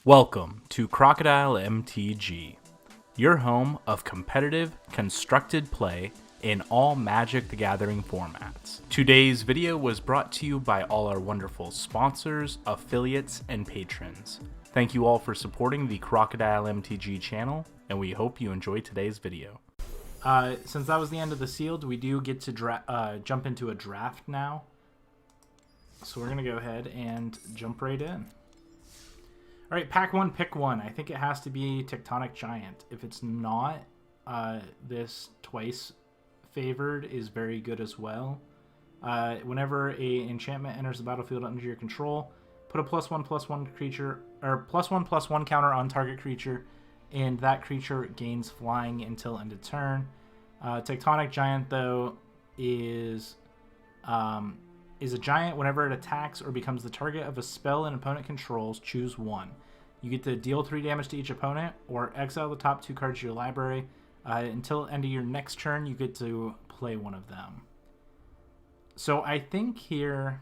Welcome to Crocodile MTG, your home of competitive, constructed play in all Magic the Gathering formats. Today's video was brought to you by all our wonderful sponsors, affiliates, and patrons. Thank you all for supporting the Crocodile MTG channel, and we hope you enjoy today's video. Since that was the end of the sealed, we do get to jump into a draft now. So we're going to go ahead and jump right in. All right, pack one, pick one. I think it has to be Tectonic Giant. If it's not, this twice favored is very good as well. Whenever a enchantment enters the battlefield under your control, put a +1/+1 creature, or +1/+1 counter on target creature, and that creature gains flying until end of turn. Tectonic Giant, though, is a giant. Whenever it attacks or becomes the target of a spell an opponent controls, choose one. You get to deal 3 damage to each opponent or exile the top 2 cards of your library. Until end of your next turn, you get to play one of them. So I think here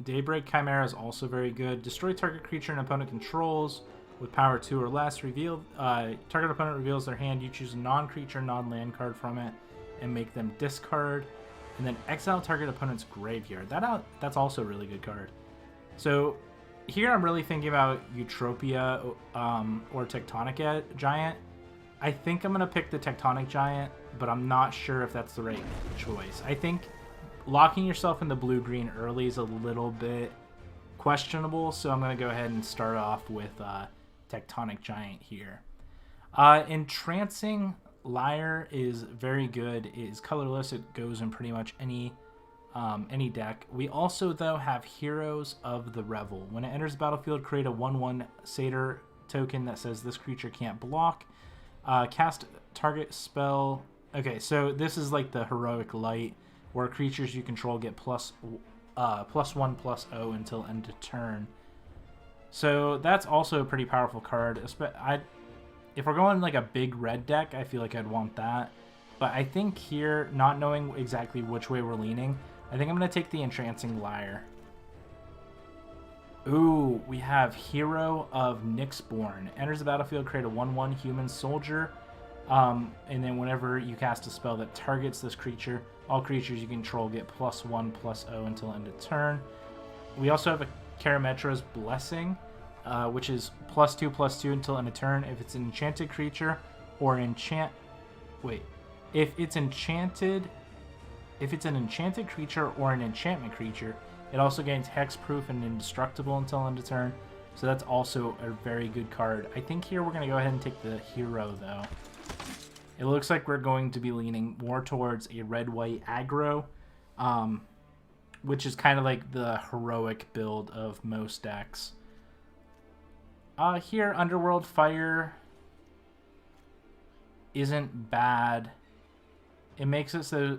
Daybreak Chimera is also very good. Destroy target creature an opponent controls with power 2 or less. Target opponent reveals their hand. You choose a non-creature, non-land card from it and make them discard, and then exile target opponent's graveyard. That's also a really good card. So here I'm really thinking about Utopia or Tectonic Giant. I think I'm going to pick the Tectonic Giant, but I'm not sure if that's the right choice. I think locking yourself in the blue-green early is a little bit questionable, so I'm going to go ahead and start off with Tectonic Giant here. Entrancing Liar is very good. It is colorless. It goes in pretty much any deck. We also, though, have Heroes of the Revel. When it enters the battlefield, create a 1/1 Satyr token that says this creature can't block. Cast target spell. Okay, so this is like the Heroic Light, where creatures you control get +1/+0 until end of turn. So that's also a pretty powerful card. If we're going like a big red deck, I feel like I'd want that. But I think here, not knowing exactly which way we're leaning, I think I'm going to take the Entrancing Liar. Ooh, we have Hero of Nyxborn. Enters the battlefield, create a 1/1 human soldier. And then whenever you cast a spell that targets this creature, all creatures you control get +1/+0 until end of turn. We also have a Karametra's Blessing, which is +2/+2 until end of turn. If it's an enchanted creature or if it's an enchanted creature or an enchantment creature, it also gains hexproof and indestructible until end of turn. So that's also a very good card. I think here we're going to go ahead and take the hero, though. It looks like we're going to be leaning more towards a red-white aggro, which is kind of like the heroic build of most decks. Here, Underworld Fire isn't bad. It makes it so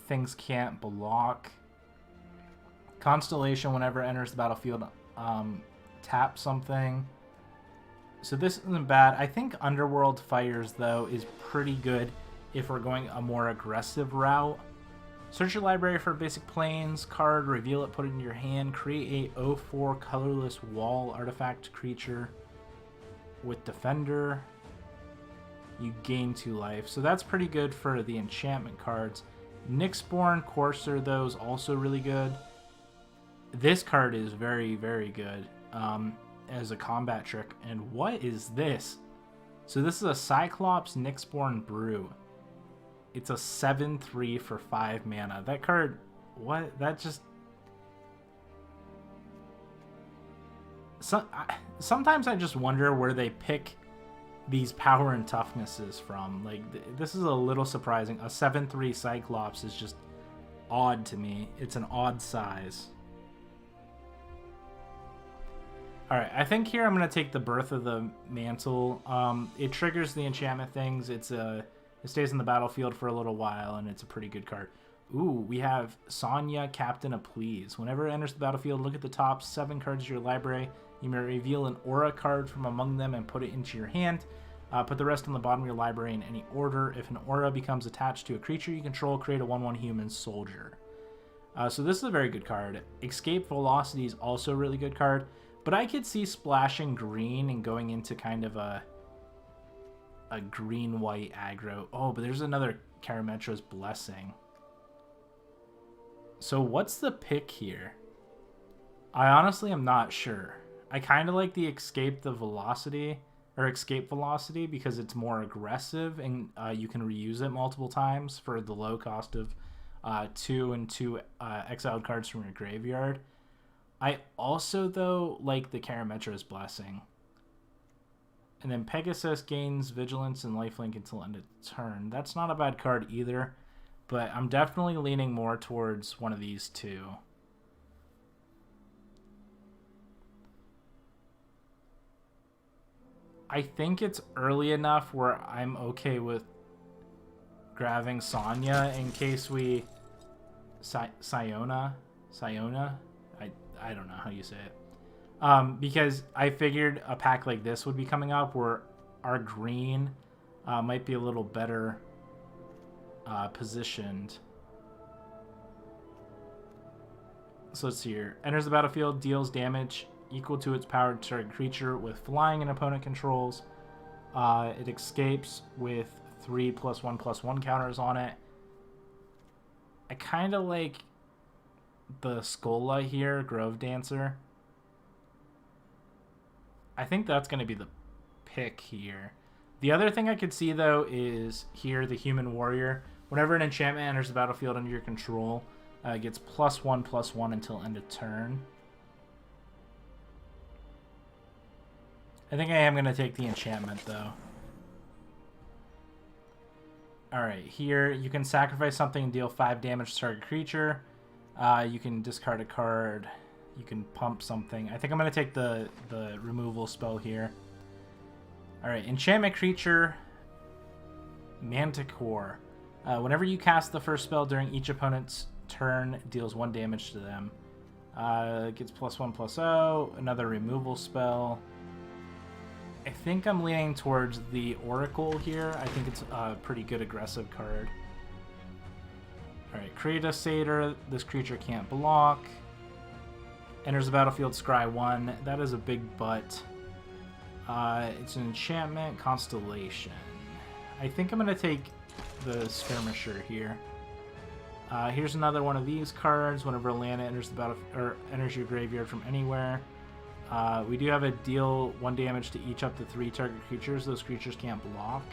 things can't block. Constellation, whenever it enters the battlefield, tap something. So this isn't bad. I think Underworld Fires, though, is pretty good if we're going a more aggressive route. Search your library for basic planes card, reveal it, put it in your hand, create a 0/4 colorless wall artifact creature with Defender. You gain 2 life. So that's pretty good for the enchantment cards. Nyxborn Courser, though, is also really good. This card is very, very good as a combat trick. And what is this? So this is a Cyclops Nyxborn Brew. It's a 7/3 for 5 mana. That card, what? That just... Sometimes I just wonder where they pick these power and toughnesses from. Like, this is a little surprising. A 7/3 Cyclops is just odd to me. It's an odd size. Alright, I think here I'm going to take the Birth of the Mantle. It triggers the enchantment things. It stays in the battlefield for a little while, and it's a pretty good card. Ooh, we have Sonya, Captain of Please. Whenever it enters the battlefield, look at the top 7 cards of your library. You may reveal an aura card from among them and put it into your hand. Put the rest on the bottom of your library in any order. If an aura becomes attached to a creature you control, create a 1/1 human soldier. So this is a very good card. Escape Velocity is also a really good card, but I could see splashing green and going into kind of a green-white aggro. Oh, but there's another Karametra's Blessing. So what's the pick here? I honestly am not sure. I kind of like the Escape Velocity because it's more aggressive and you can reuse it multiple times for the low cost of 2 and 2 exiled cards from your graveyard. I also, though, like the Karametra's Blessing. And then Pegasus gains Vigilance and Lifelink until end of turn. That's not a bad card either, but I'm definitely leaning more towards one of these two. I think it's early enough where I'm okay with grabbing Sonya in case we... Siona? I don't know how you say it. Because I figured a pack like this would be coming up where our green might be a little better positioned. So let's see here. Enters the battlefield, deals damage equal to its power to target creature with flying and opponent controls. It escapes with 3+1/+1 counters on it. I kind of like the Skola here, Grove Dancer. I think that's going to be the pick here. The other thing I could see, though, is here the Human Warrior. Whenever an enchantment enters the battlefield under your control, it gets +1/+1 until end of turn. I think I am going to take the enchantment, though. Alright, here you can sacrifice something and deal 5 damage to target creature. You can discard a card. You can pump something. I think I'm going to take the removal spell here. Alright, enchantment creature, Manticore. Whenever you cast the first spell during each opponent's turn, deals 1 damage to them. It gets +1/+0, another removal spell. I think I'm leaning towards the Oracle here. I think it's a pretty good aggressive card. Alright, create a Satyr. This creature can't block. Enters the battlefield, scry 1. That is a big butt. It's an enchantment, Constellation. I think I'm going to take the Skirmisher here. Here's another one of these cards. Whenever a land enters the battlefield or enters your graveyard from anywhere. We do have a deal 1 damage to each up to 3 target creatures. Those creatures can't block.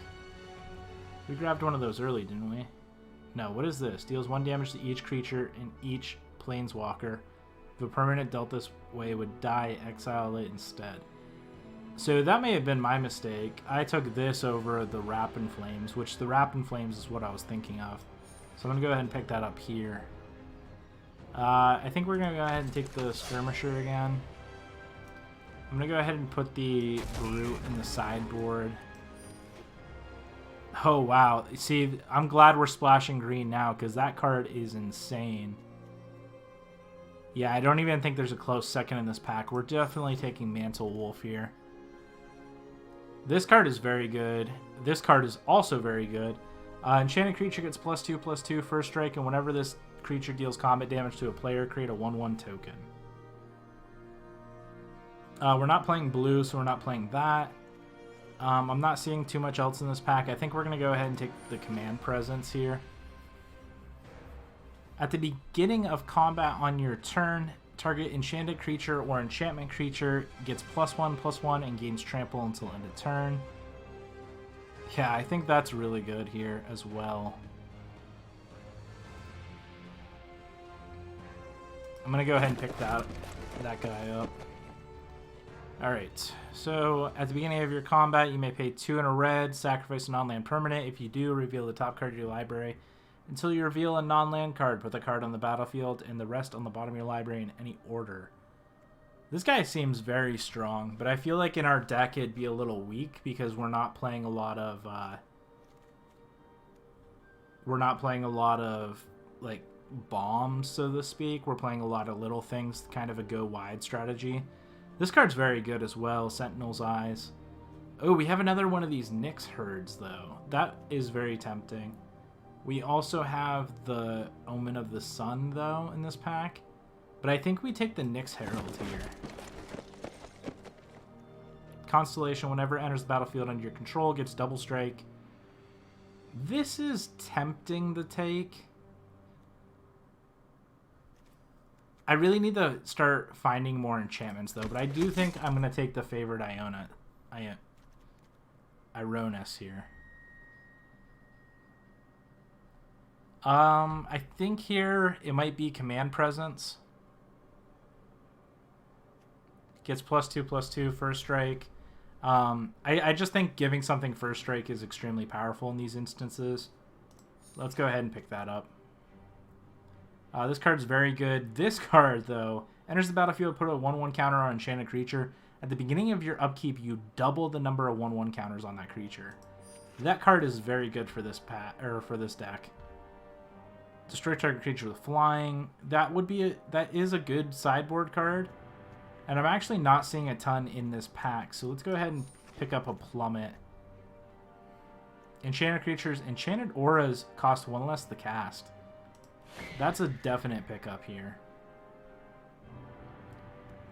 We grabbed one of those early, didn't we? No, what is this? Deals 1 damage to each creature in each planeswalker. If a permanent dealt this way would die, exile it instead. So that may have been my mistake. I took this over the Wrap in Flames, which the Wrap in Flames is what I was thinking of. So I'm going to go ahead and pick that up here. I think we're going to go ahead and take the Skirmisher again. I'm going to go ahead and put the Brute in the sideboard. Oh, wow. See, I'm glad we're splashing green now because that card is insane. Yeah, I don't even think there's a close second in this pack. We're definitely taking Mantle Wolf here. This card is very good. This card is also very good. Enchanted creature gets +2/+2 first strike, and whenever this creature deals combat damage to a player, create a 1/1 token. We're not playing blue, so we're not playing that. I'm not seeing too much else in this pack. I think we're going to go ahead and take the Command Presence here. At the beginning of combat on your turn, target enchanted creature or enchantment creature gets +1/+1 and gains trample until end of turn. Yeah, I think that's really good here as well. I'm going to go ahead and pick that guy up. Alright, so at the beginning of your combat, you may pay 2 and a red, sacrifice a non-land permanent. If you do, reveal the top card of your library. Until you reveal a non-land card, put the card on the battlefield and the rest on the bottom of your library in any order. This guy seems very strong, but I feel like in our deck it'd be a little weak because we're not playing a lot of like bombs, so to speak. We're playing a lot of little things, kind of a go wide strategy. This card's very good as well, Sentinel's Eyes. Oh, we have another one of these Nyx herds though. That is very tempting. We also have the Omen of the Sun, though, in this pack. But I think we take the Nyx Herald here. Constellation, whenever it enters the battlefield under your control, gets double strike. This is tempting to take. I really need to start finding more enchantments, though. But I do think I'm going to take the favored Ironis here. I think here it might be Command Presence. Gets +2/+2 first strike. I just think giving something first strike is extremely powerful in these instances. Let's go ahead and pick that up. This card's very good. This card, though, enters the battlefield, put a 1/1 counter on enchanted creature. At the beginning of your upkeep, you double the number of 1/1 counters on that creature. That card is very good for this for this deck. Destroy target creature with flying. That is a good sideboard card. And I'm actually not seeing a ton in this pack. So let's go ahead and pick up a Plummet. Enchanted creatures. Enchanted auras cost 1 less to cast. That's a definite pickup here.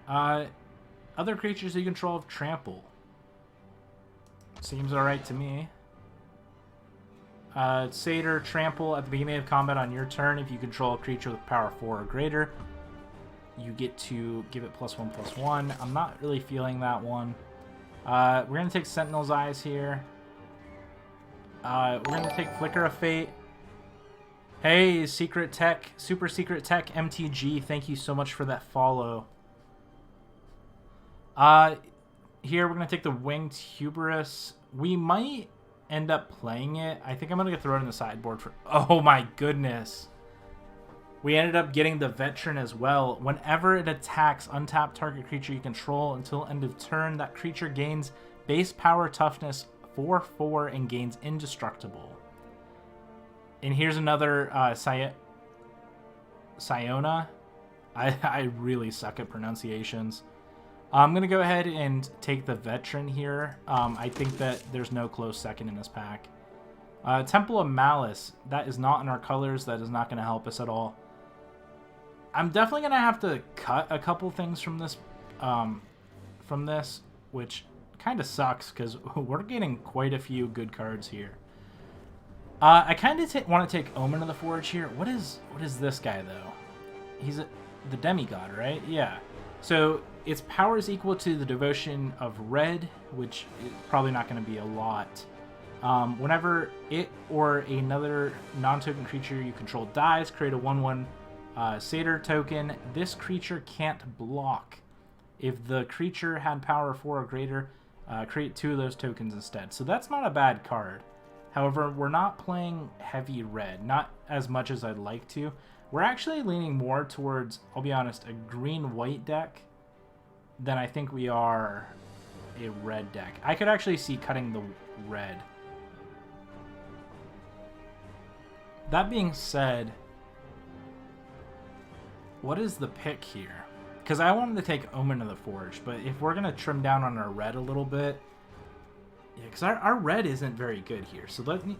Other creatures you control have Trample. Seems alright to me. Satyr, Trample. At the beginning of combat on your turn, if you control a creature with power 4 or greater, you get to give it +1/+1. I'm not really feeling that one. We're going to take Sentinel's Eyes here. We're going to take Flicker of Fate. Hey, Secret Tech, Super Secret Tech MTG, thank you so much for that follow. Here we're going to take the Winged Hubris. We might end up playing it. I think I'm going to throw it in the sideboard for... Oh my goodness. We ended up getting the Veteran as well. Whenever it attacks, untap target creature you control until end of turn. That creature gains base power toughness 4/4 and gains indestructible. And here's another Siona. I really suck at pronunciations. I'm going to go ahead and take the Veteran here. I think that there's no close second in this pack. Temple of Malice. That is not in our colors. That is not going to help us at all. I'm definitely going to have to cut a couple things from this, which kind of sucks because we're getting quite a few good cards here. I kind of want to take Omen of the Forge here. What is this guy, though? He's the demigod, right? Yeah. So its power is equal to the devotion of red, which is probably not going to be a lot. Whenever it or another non-token creature you control dies, create a 1/1 Satyr token. This creature can't block. If the creature had power 4 or greater, create 2 of those tokens instead. So that's not a bad card. However, we're not playing heavy red, not as much as I'd like to. We're actually leaning more towards, I'll be honest, a green-white deck than I think we are a red deck. I could actually see cutting the red. That being said, what is the pick here? Because I wanted to take Omen of the Forge, but if we're going to trim down on our red a little bit... Yeah, because our red isn't very good here. So let me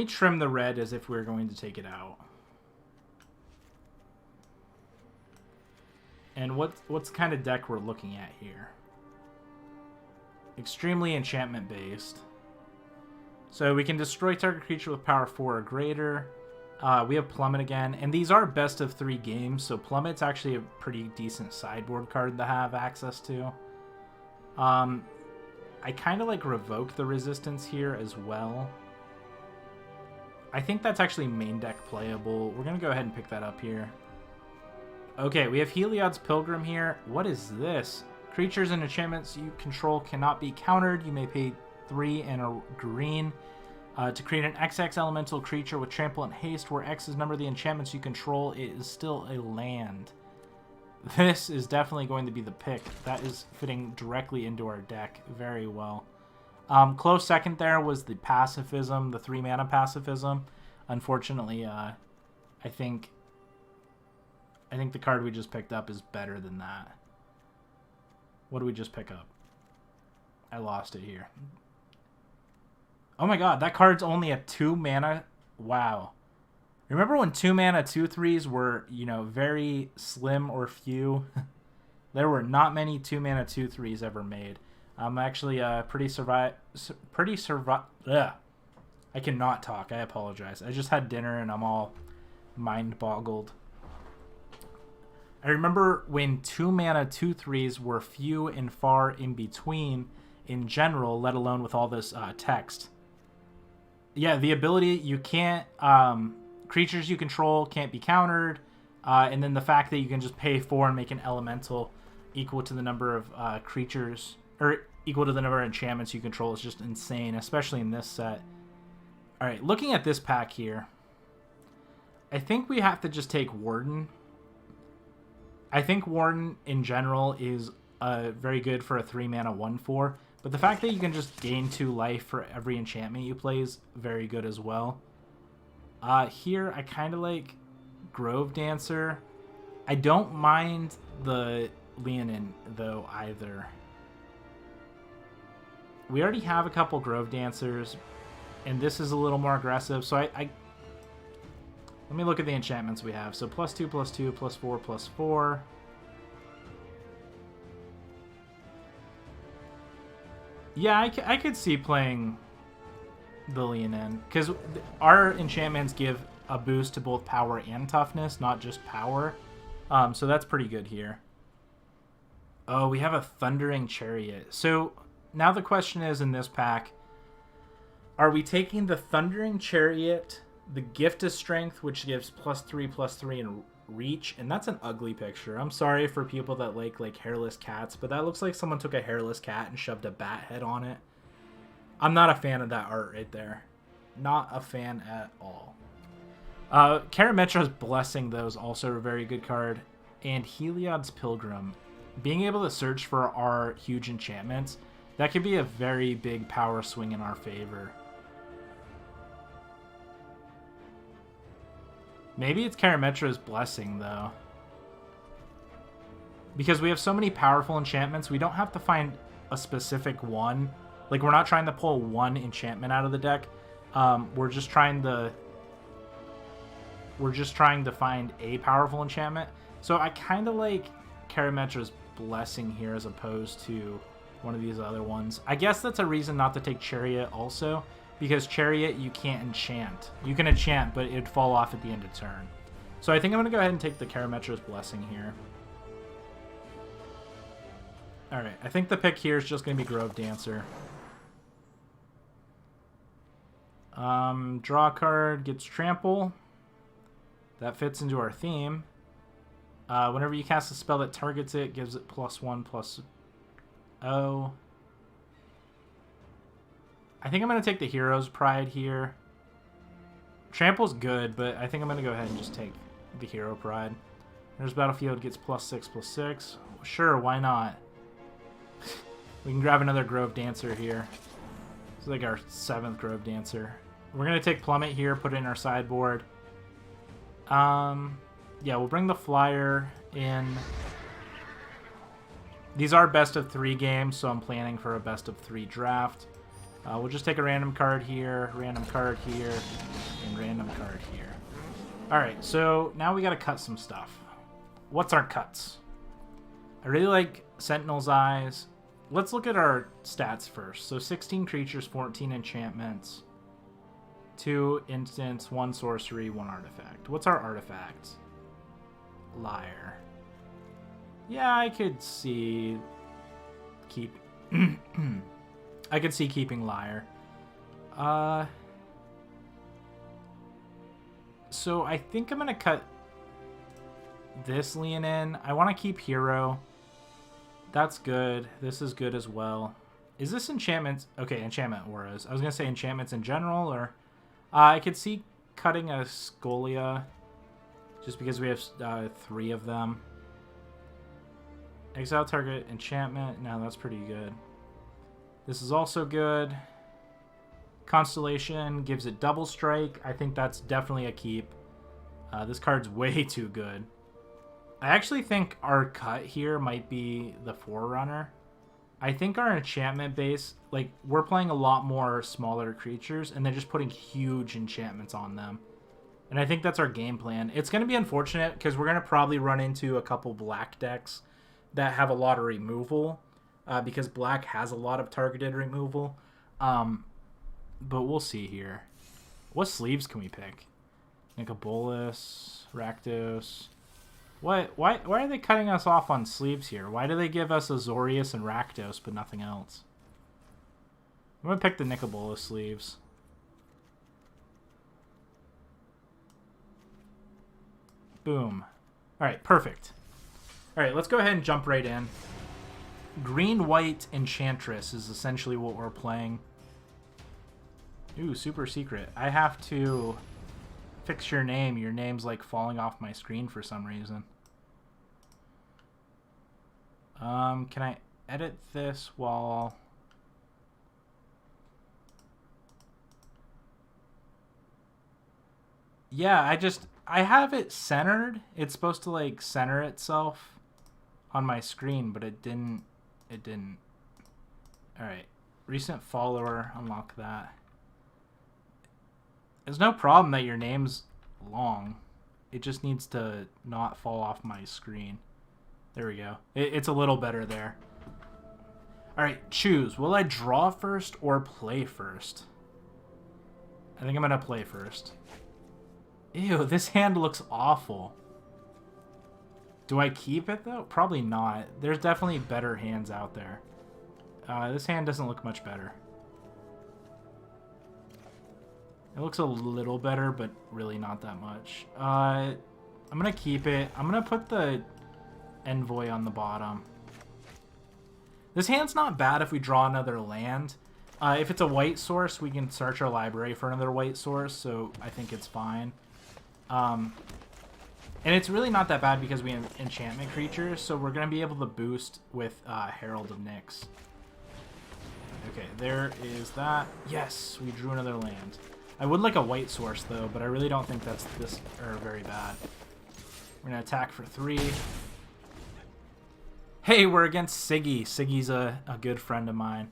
trim the red as if we're going to take it out. And what's kind of deck we're looking at here? Extremely enchantment based. So we can destroy target creature with power 4 or greater. We have Plummet again, and these are best of 3 games, so Plummet's actually a pretty decent sideboard card to have access to. I kind of like Revoke the Resistance here as well. I think that's actually main deck playable. We're going to go ahead and pick that up here. Okay, we have Heliod's Pilgrim here. What is this? Creatures and enchantments you control cannot be countered. You may pay 3 and a green to create an XX elemental creature with trample and haste, where X is number of the enchantments you control. It is still a land. This is definitely going to be the pick. That is fitting directly into our deck very well. Close second there was the Pacifism, the 3-mana Pacifism. Unfortunately, I think the card we just picked up is better than that. What do we just pick up? I lost it here. Oh my god, that card's only a 2 mana. Wow. Remember when 2 mana 2/3s were, you know, very slim or few? There were not many 2 mana 2/3s ever made. I'm actually ugh. I cannot talk. I apologize. I just had dinner and I'm all mind boggled. I remember when 2 mana 2/3s were few and far in between in general, let alone with all this text. Yeah, the ability, you can't, creatures you control can't be countered, and then the fact that you can just pay 4 and make an elemental equal to the number of creatures, or equal to the number of enchantments you control is just insane, especially in this set. Alright, looking at this pack here, I think we have to just take Warden. I think Warden in general is very good for a 3 mana 1/4, but the fact that you can just gain 2 life for every enchantment you play is very good as well. Here, I kind of like Grove Dancer. I don't mind the Leonin, though, either. We already have a couple Grove Dancers, and this is a little more aggressive, so let me look at the enchantments we have. So +2, +2, +4, +4. Yeah, I could see playing the Leonin, because our enchantments give a boost to both power and toughness, not just power. So that's pretty good here. Oh, we have a Thundering Chariot. So now the question is, in this pack, are we taking the Thundering Chariot, the Gift of Strength, which gives +3/+3 in reach, and that's an ugly picture. I'm sorry for people that like hairless cats, but that looks like someone took a hairless cat and shoved a bat head on it. I'm not a fan of that art right there. Not a fan at all. Karametra's Blessing, though, is also a very good card. And Heliod's Pilgrim. Being able to search for our huge enchantments, that could be a very big power swing in our favor. Maybe it's Karametra's Blessing, though. Because we have so many powerful enchantments, we don't have to find a specific one. Like, we're not trying to pull one enchantment out of the deck. We're just trying to find a powerful enchantment. So I kind of like Karametra's Blessing here as opposed to one of these other ones. I guess that's a reason not to take Chariot also, because Chariot you can't enchant. You can enchant, but it'd fall off at the end of turn. So I think I'm going to go ahead and take the Karametra's Blessing here. Alright, I think the pick here is just going to be Grove Dancer. Draw a card, gets Trample. That fits into our theme. Whenever you cast a spell that targets it, gives it +1/+0. I think I'm going to take the Hero's Pride here. Trample's good, but I think I'm going to go ahead and just take the Hero Pride. There's Battlefield, gets +6/+6. Sure, why not? We can grab another Grove Dancer here. It's like our 7th Grove Dancer. We're going to take Plummet here, put it in our sideboard. Yeah, we'll bring the Flyer in. These are best of 3 games, so I'm planning for a best of 3 draft. We'll just take a random card here, and random card here. Alright, so now we got to cut some stuff. What's our cuts? I really like Sentinel's Eyes. Let's look at our stats first. So 16 creatures, 14 enchantments, 2 instants, 1 sorcery, 1 artifact. What's our artifact? Liar. Yeah, I could see I could see keeping Liar. So I think I'm gonna cut this Leonin. I want to keep Hero. That's good. This is good as well. Is this enchantments? Okay, enchantment auras. I was gonna say enchantments in general, or I could see cutting a Scolia, just because we have 3 of them. Exile target enchantment. No, that's pretty good. This is also good. Constellation gives it double strike. I think that's definitely a keep. This card's way too good. I actually think our cut here might be the Forerunner. I think our enchantment base, like, we're playing a lot more smaller creatures, and they're just putting huge enchantments on them. And I think that's our game plan. It's going to be unfortunate, because we're going to probably run into a couple black decks that have a lot of removal, because black has a lot of targeted removal. But we'll see here. What sleeves can we pick? Nicobolus, Rakdos. What? Why are they cutting us off on sleeves here? Why do they give us Azorius and Rakdos but nothing else? I'm going to pick the Nicobolus sleeves. Boom. Alright, perfect. Alright, let's go ahead and jump right in. Green-white Enchantress is essentially what we're playing. Ooh, super secret. I have to fix your name. Your name's like falling off my screen for some reason. Can I edit this while... Yeah, I have it centered. It's supposed to like center itself on my screen, but it didn't. Alright. Recent follower, unlock that. There's no problem that your name's long. It just needs to not fall off my screen. There we go. It's a little better there. Alright, choose. Will I draw first or play first? I think I'm going to play first. Ew, this hand looks awful. Do I keep it, though? Probably not. There's definitely better hands out there. This hand doesn't look much better. It looks a little better, but really not that much. I'm going to keep it. I'm going to put the Envoy on the bottom. This hand's not bad if we draw another land. If it's a white source, we can search our library for another white source, so I think it's fine. And it's really not that bad because we have enchantment creatures, so we're going to be able to boost with Herald of Nyx. Okay, there is that. Yes, we drew another land. I would like a white source, though, but I really don't think that's very bad. We're going to attack for 3. Hey, we're against Siggy. Siggy's a good friend of mine.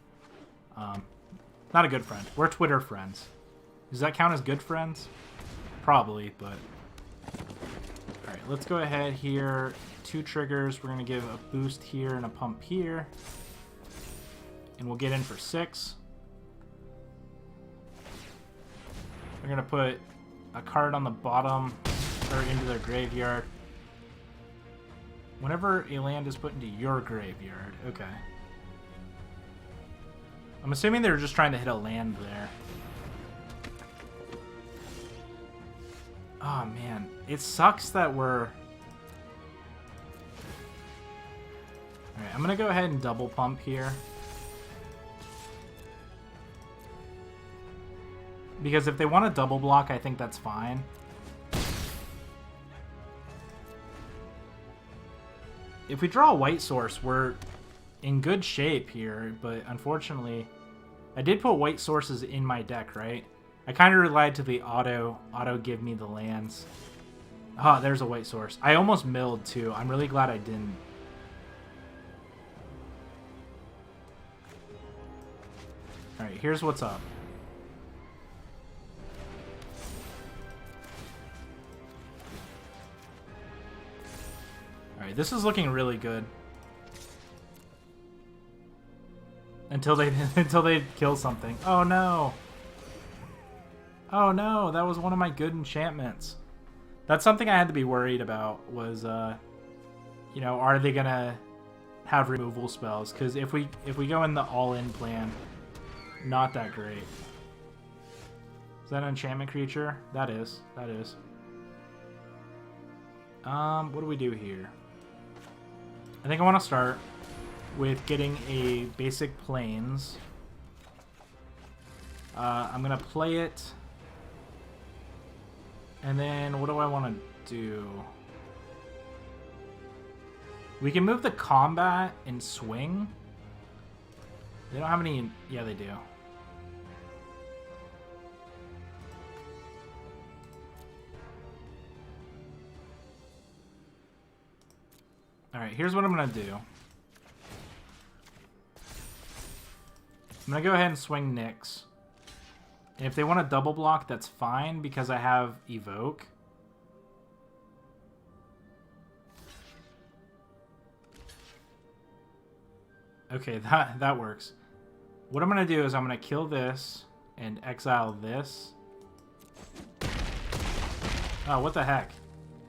Not a good friend. We're Twitter friends. Does that count as good friends? Probably, but... Alright, let's go ahead here. 2 triggers. We're going to give a boost here and a pump here. And we'll get in for 6. We're going to put a card on the bottom, or into their graveyard. Whenever a land is put into your graveyard. Okay. I'm assuming they're just trying to hit a land there. Oh, man. It sucks that we're... Alright, I'm going to go ahead and double pump here. Because if they want to double block, I think that's fine. If we draw a white source, we're in good shape here, but unfortunately, I did put white sources in my deck, right? I kind of relied to the auto give me the lands. Ah, there's a white source. I almost milled too. I'm really glad I didn't. Alright, here's what's up. Alright, this is looking really good. Until they kill something. Oh no! Oh no, that was one of my good enchantments. That's something I had to be worried about was, you know, are they gonna have removal spells? Because if we go in the all-in plan, not that great. Is that an enchantment creature? That is. That is. What do we do here? I think I want to start with getting a basic plains. I'm going to play it. And then what do I want to do? We can move the combat and swing. They don't have any... Yeah, they do. Alright, here's what I'm going to do. I'm going to go ahead and swing Nyx. And if they want to double block, that's fine because I have Evoke. Okay, that works. What I'm going to do is I'm going to kill this and exile this. Oh, what the heck?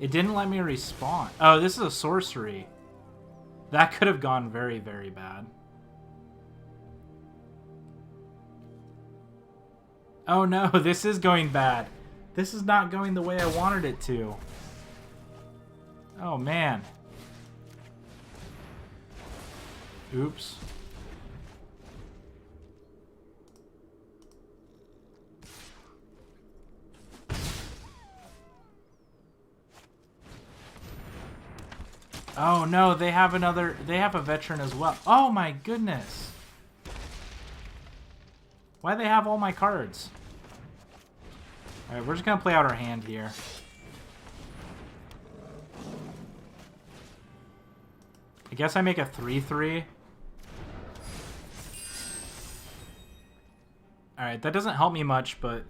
It didn't let me respawn. Oh, this is a sorcery. That could have gone very, very bad. Oh no, this is going bad. This is not going the way I wanted it to. Oh man. Oops. Oh no, they have a veteran as well. Oh my goodness. Why do they have all my cards? Alright, we're just gonna play out our hand here. I guess I make a 3/3. Alright, that doesn't help me much, but...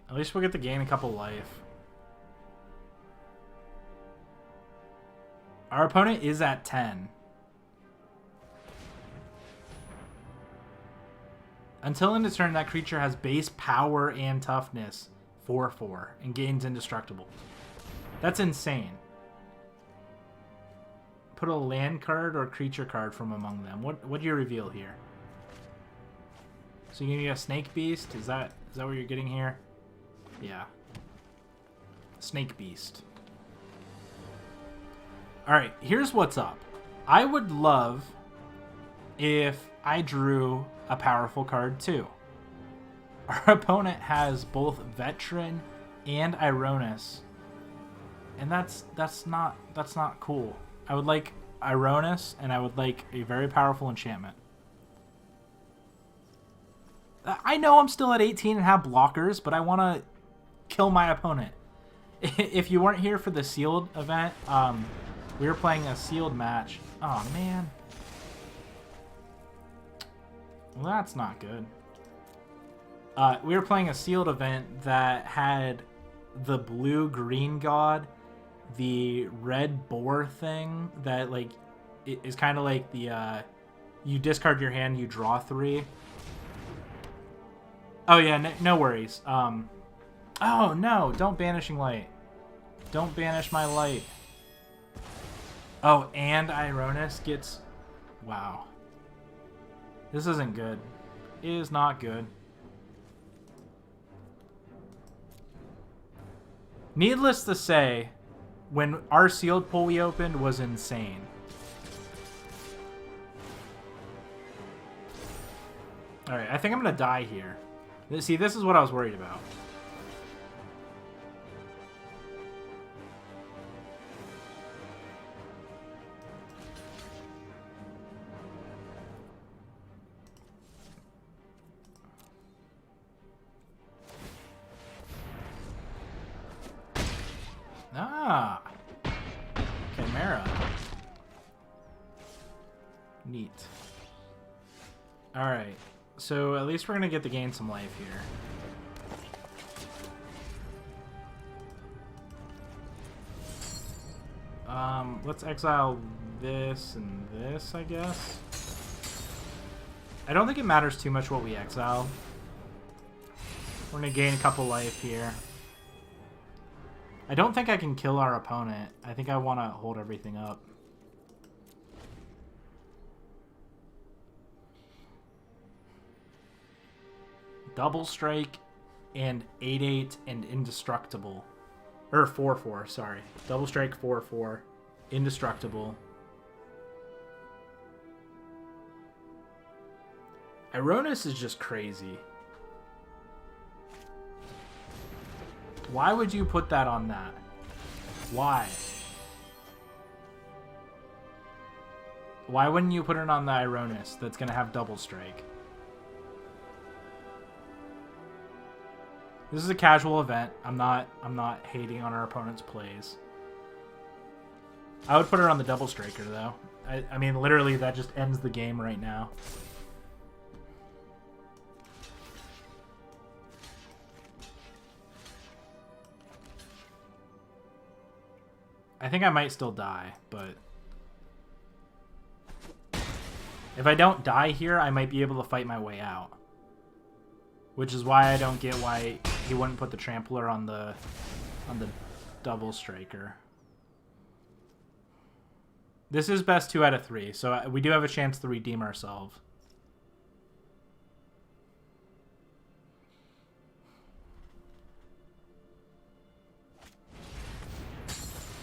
at least we'll get to gain a couple life. Our opponent is at 10. Until end of turn, that creature has base power and toughness 4/4 and gains indestructible. That's insane. Put a land card or creature card from among them. What do you reveal here? So you're gonna get a Snake Beast? Is that what you're getting here? Yeah. Snake Beast. Alright, here's what's up. I would love if I drew a powerful card too. Our opponent has both Veteran and Ironis. And that's not cool. I would like Ironis and I would like a very powerful enchantment. I know I'm still at 18 and have blockers, but I want to kill my opponent. If you weren't here for the sealed event, we were playing a sealed match. Oh man. Well, that's not good. We were playing a sealed event that had the blue-green god, the red boar thing that like it is kind of like the you discard your hand, you draw 3. Oh yeah, no worries. Oh no, don't Banishing Light. Don't banish my light. Oh, and Ironis gets... wow. This isn't good. It is not good. Needless to say, when our sealed pool we opened was insane. Alright, I think I'm going to die here. See, this is what I was worried about. Ah, Chimera. Neat. All right, so at least we're gonna get to gain some life here. Let's exile this and this, I guess. I don't think it matters too much what we exile. We're gonna gain a couple life here. I don't think I can kill our opponent. I think I want to hold everything up. Double Strike and 8/8 and Indestructible. Or 4/4, sorry. Double Strike 4/4. Indestructible. Ironis is just crazy. Why would you put that on that? Why? Why wouldn't you put it on the Ironis that's going to have Double Strike? This is a casual event. I'm not hating on our opponent's plays. I would put her on the double striker, though. I mean, literally, that just ends the game right now. I think I might still die, but... if I don't die here, I might be able to fight my way out. Which is why I don't get why he wouldn't put the Trampler on the double striker. This is best 2 out of 3, so we do have a chance to redeem ourselves.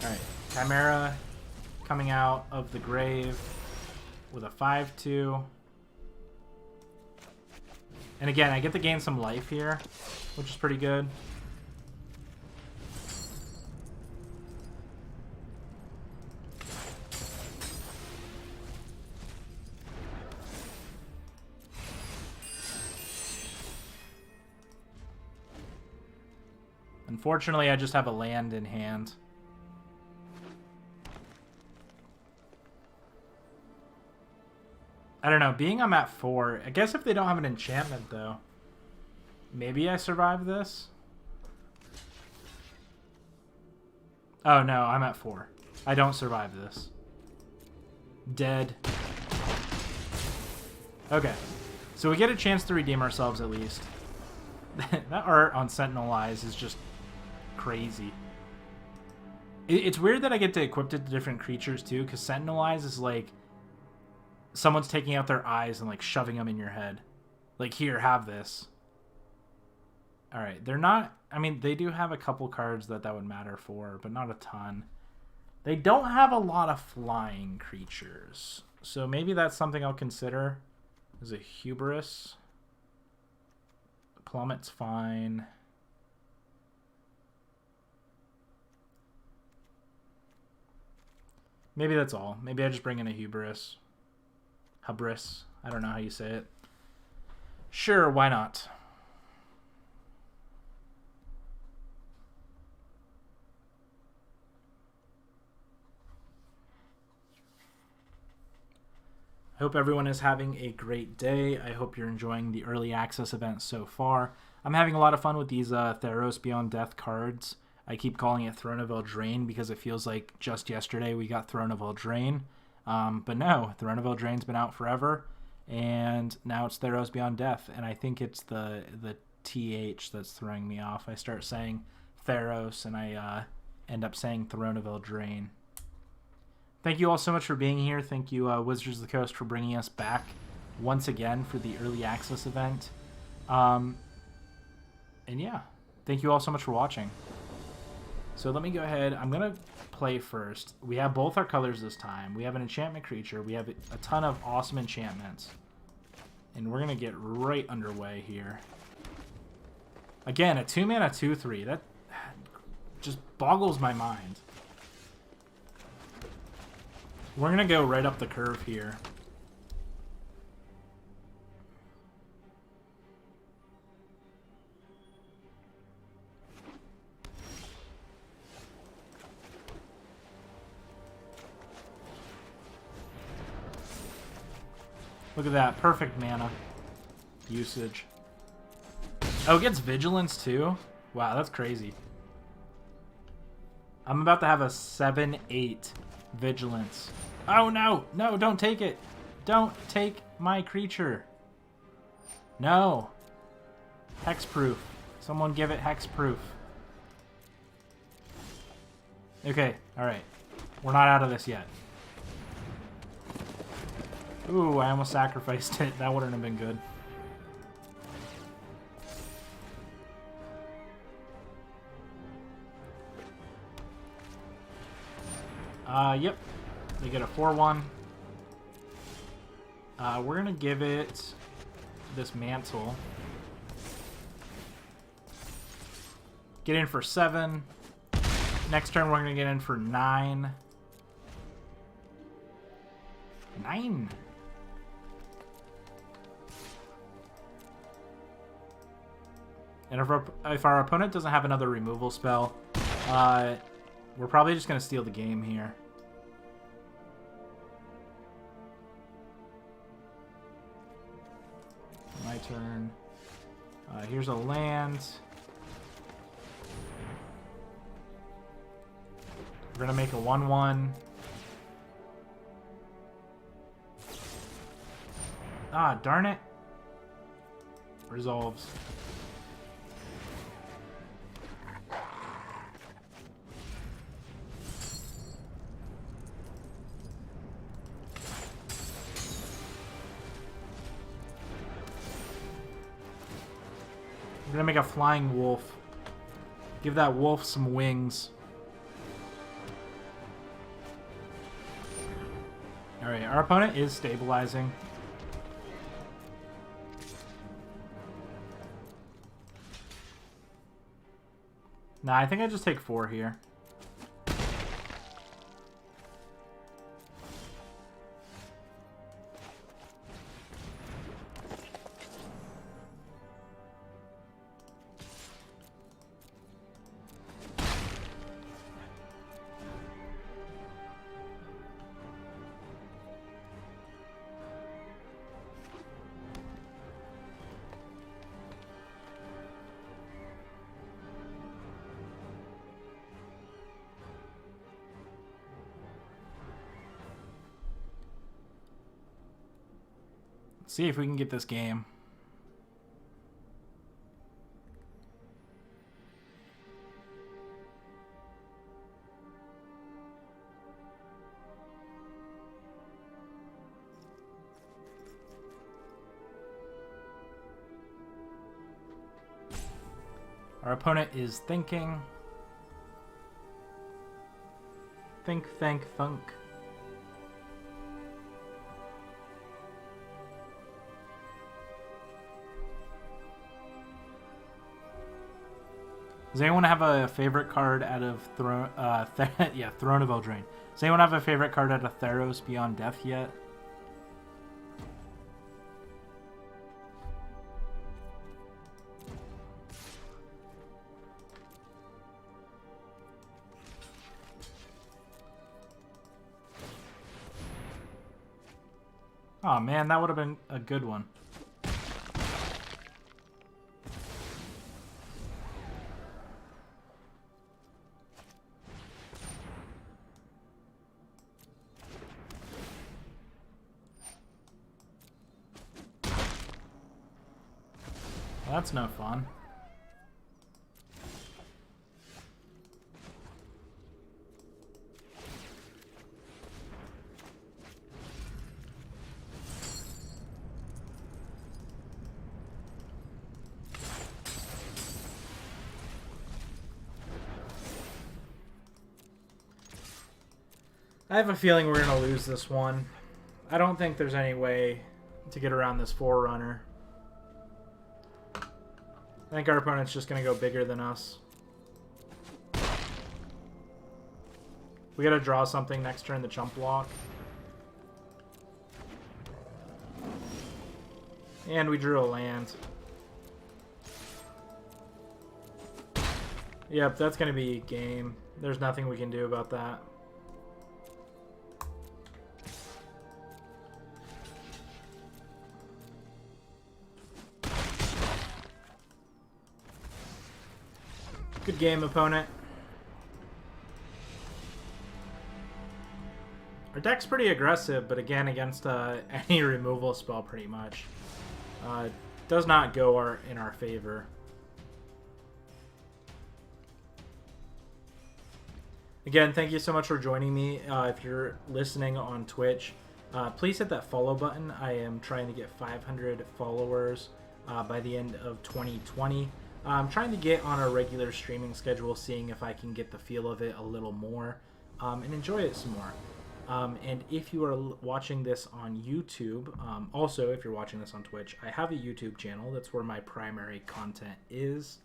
Alright, Chimera coming out of the grave with a 5-2. And again, I get to gain some life here, which is pretty good. Unfortunately, I just have a land in hand. I don't know. Being I'm at 4, I guess if they don't have an enchantment, though, maybe I survive this? Oh, no. I'm at 4. I don't survive this. Dead. Okay. So we get a chance to redeem ourselves, at least. That art on Sentinel Eyes is just crazy. It's weird that I get to equip it to different creatures, too, because Sentinel Eyes is like... someone's taking out their eyes and like shoving them in your head. Like, here, have this. Alright, they're not... I mean, they do have a couple cards that would matter for, but not a ton. They don't have a lot of flying creatures. So maybe that's something I'll consider. Is it Hubris? Plummet's fine. Maybe that's all. Maybe I just bring in a Hubris. Hubris. I don't know how you say it. Sure, why not? I hope everyone is having a great day. I hope you're enjoying the early access event so far. I'm having a lot of fun with these Theros Beyond Death cards. I keep calling it Throne of Eldraine because it feels like just yesterday we got Throne of Eldraine. But no, Throne of Eldraine's been out forever, and now it's Theros Beyond Death, and I think it's the TH that's throwing me off. I start saying Theros, and I end up saying Throne of Eldraine. Thank you all so much for being here. Thank you, Wizards of the Coast, for bringing us back once again for the early access event. And yeah, thank you all so much for watching. So let me go ahead. I'm going to play first. We have both our colors this time. We have an enchantment creature. We have a ton of awesome enchantments. And we're going to get right underway here. Again, a 2-mana 2/3. That just boggles my mind. We're going to go right up the curve here. Look at that. Perfect mana usage. Oh, it gets Vigilance too? Wow, that's crazy. I'm about to have a 7/8 Vigilance. Oh, no. No, don't take it. Don't take my creature. No. Hexproof. Someone give it hexproof. Okay, alright. We're not out of this yet. Ooh, I almost sacrificed it. That wouldn't have been good. Yep. They get a 4/1. We're going to give it this mantle. Get in for 7. Next turn, we're going to get in for 9. 9. And if our opponent doesn't have another removal spell, we're probably just going to steal the game here. my turn. Here's a land. We're going to make a 1/1. Ah, darn it. Resolves. We're gonna make a flying wolf. Give that wolf some wings. Alright, our opponent is stabilizing. Nah, I think I just take 4 here. See if we can get this game. Our opponent is thinking. Think, think, thunk. Does anyone have a favorite card out of Throne? Yeah, Throne of Eldraine. Does anyone have a favorite card out of Theros Beyond Death yet? Oh man, that would have been a good one. That's no fun. I have a feeling we're going to lose this one. I don't think there's any way to get around this Forerunner. I think our opponent's just going to go bigger than us. We got to draw something next turn, the chump block. And we drew a land. Yep, that's going to be game. There's nothing we can do about that. Good game, opponent. Our deck's pretty aggressive, but again, against any removal spell, pretty much. Does not go in our favor. Again, thank you so much for joining me. If you're listening on Twitch, please hit that follow button. I am trying to get 500 followers by the end of 2020. I'm trying to get on a regular streaming schedule, seeing if I can get the feel of it a little more and enjoy it some more. And if you are watching this on YouTube, also if you're watching this on Twitch, I have a YouTube channel. That's where my primary content is.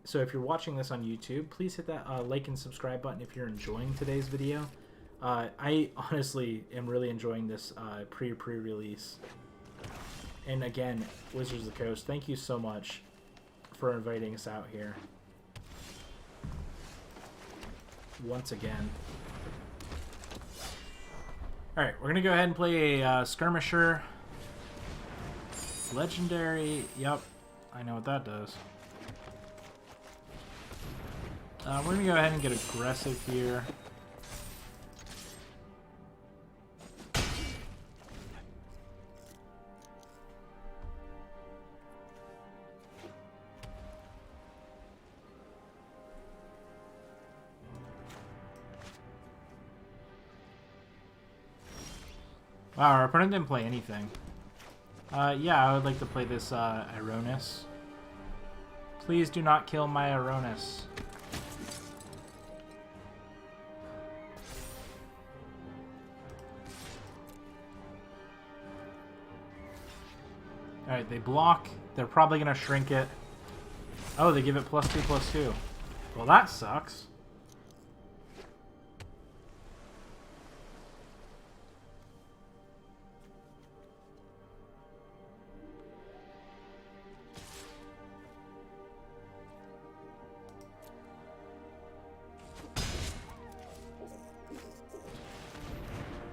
So if you're watching this on YouTube, please hit that like and subscribe button if you're enjoying today's video. I honestly am really enjoying this pre-release. And again, Wizards of the Coast, thank you so much for inviting us out here. Once again. Alright, we're going to go ahead and play a skirmisher. Legendary. Yep. I know what that does. We're going to go ahead and get aggressive here. Wow, our opponent didn't play anything. Yeah, I would like to play this Ironis. Please do not kill my Ironis. Alright, they block. They're probably going to shrink it. Oh, they give it +2/+2. Well, that sucks.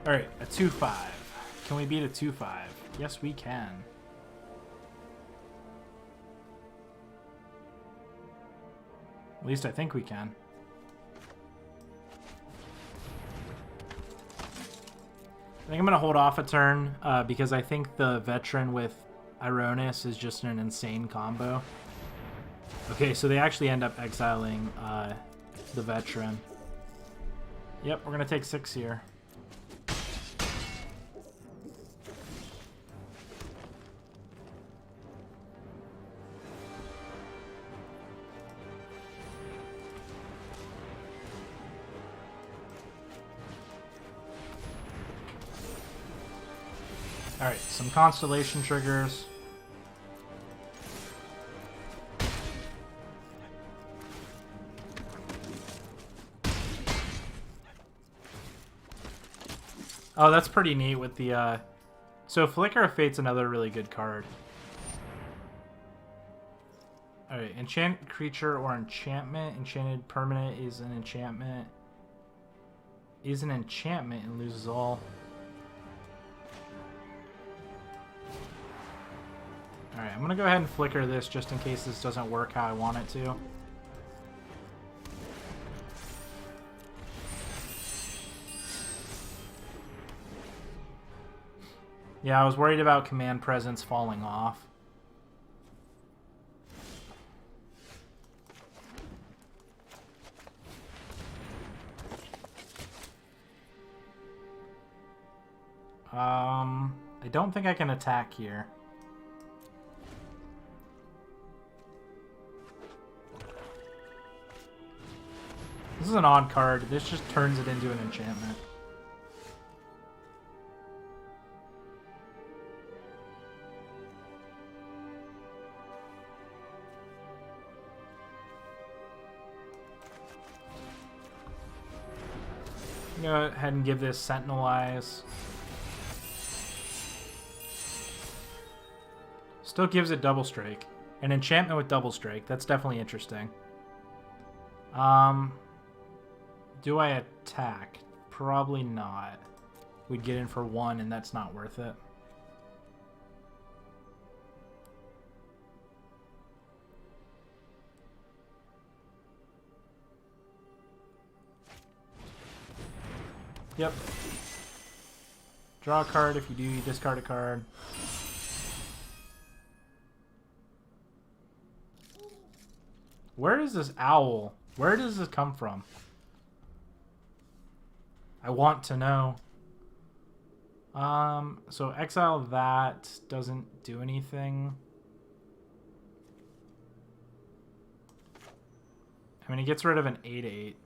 Alright, a 2/5. Can we beat a 2/5? Yes, we can. At least I think we can. I think I'm going to hold off a turn because I think the Veteran with Ironis is just an insane combo. Okay, so they actually end up exiling the Veteran. Yep, we're going to take 6 here. Alright, some Constellation triggers. Oh, that's pretty neat with the, So Flicker of Fate's another really good card. Alright, enchant creature or enchantment. Enchanted permanent is an enchantment. Is an enchantment and loses all. Alright, I'm going to go ahead and flicker this just in case this doesn't work how I want it to. Yeah, I was worried about Command Presence falling off. I don't think I can attack here. This is an odd card. This just turns it into an enchantment. Go ahead and give this Sentinel Eyes. Still gives it Double Strike. An enchantment with Double Strike. That's definitely interesting. Do I attack? Probably not. We'd get in for 1 and that's not worth it. Yep. Draw a card. If you do, you discard a card. Where is this owl? Where does this come from? I want to know. So exile that doesn't do anything. I mean, it gets rid of an 8/8.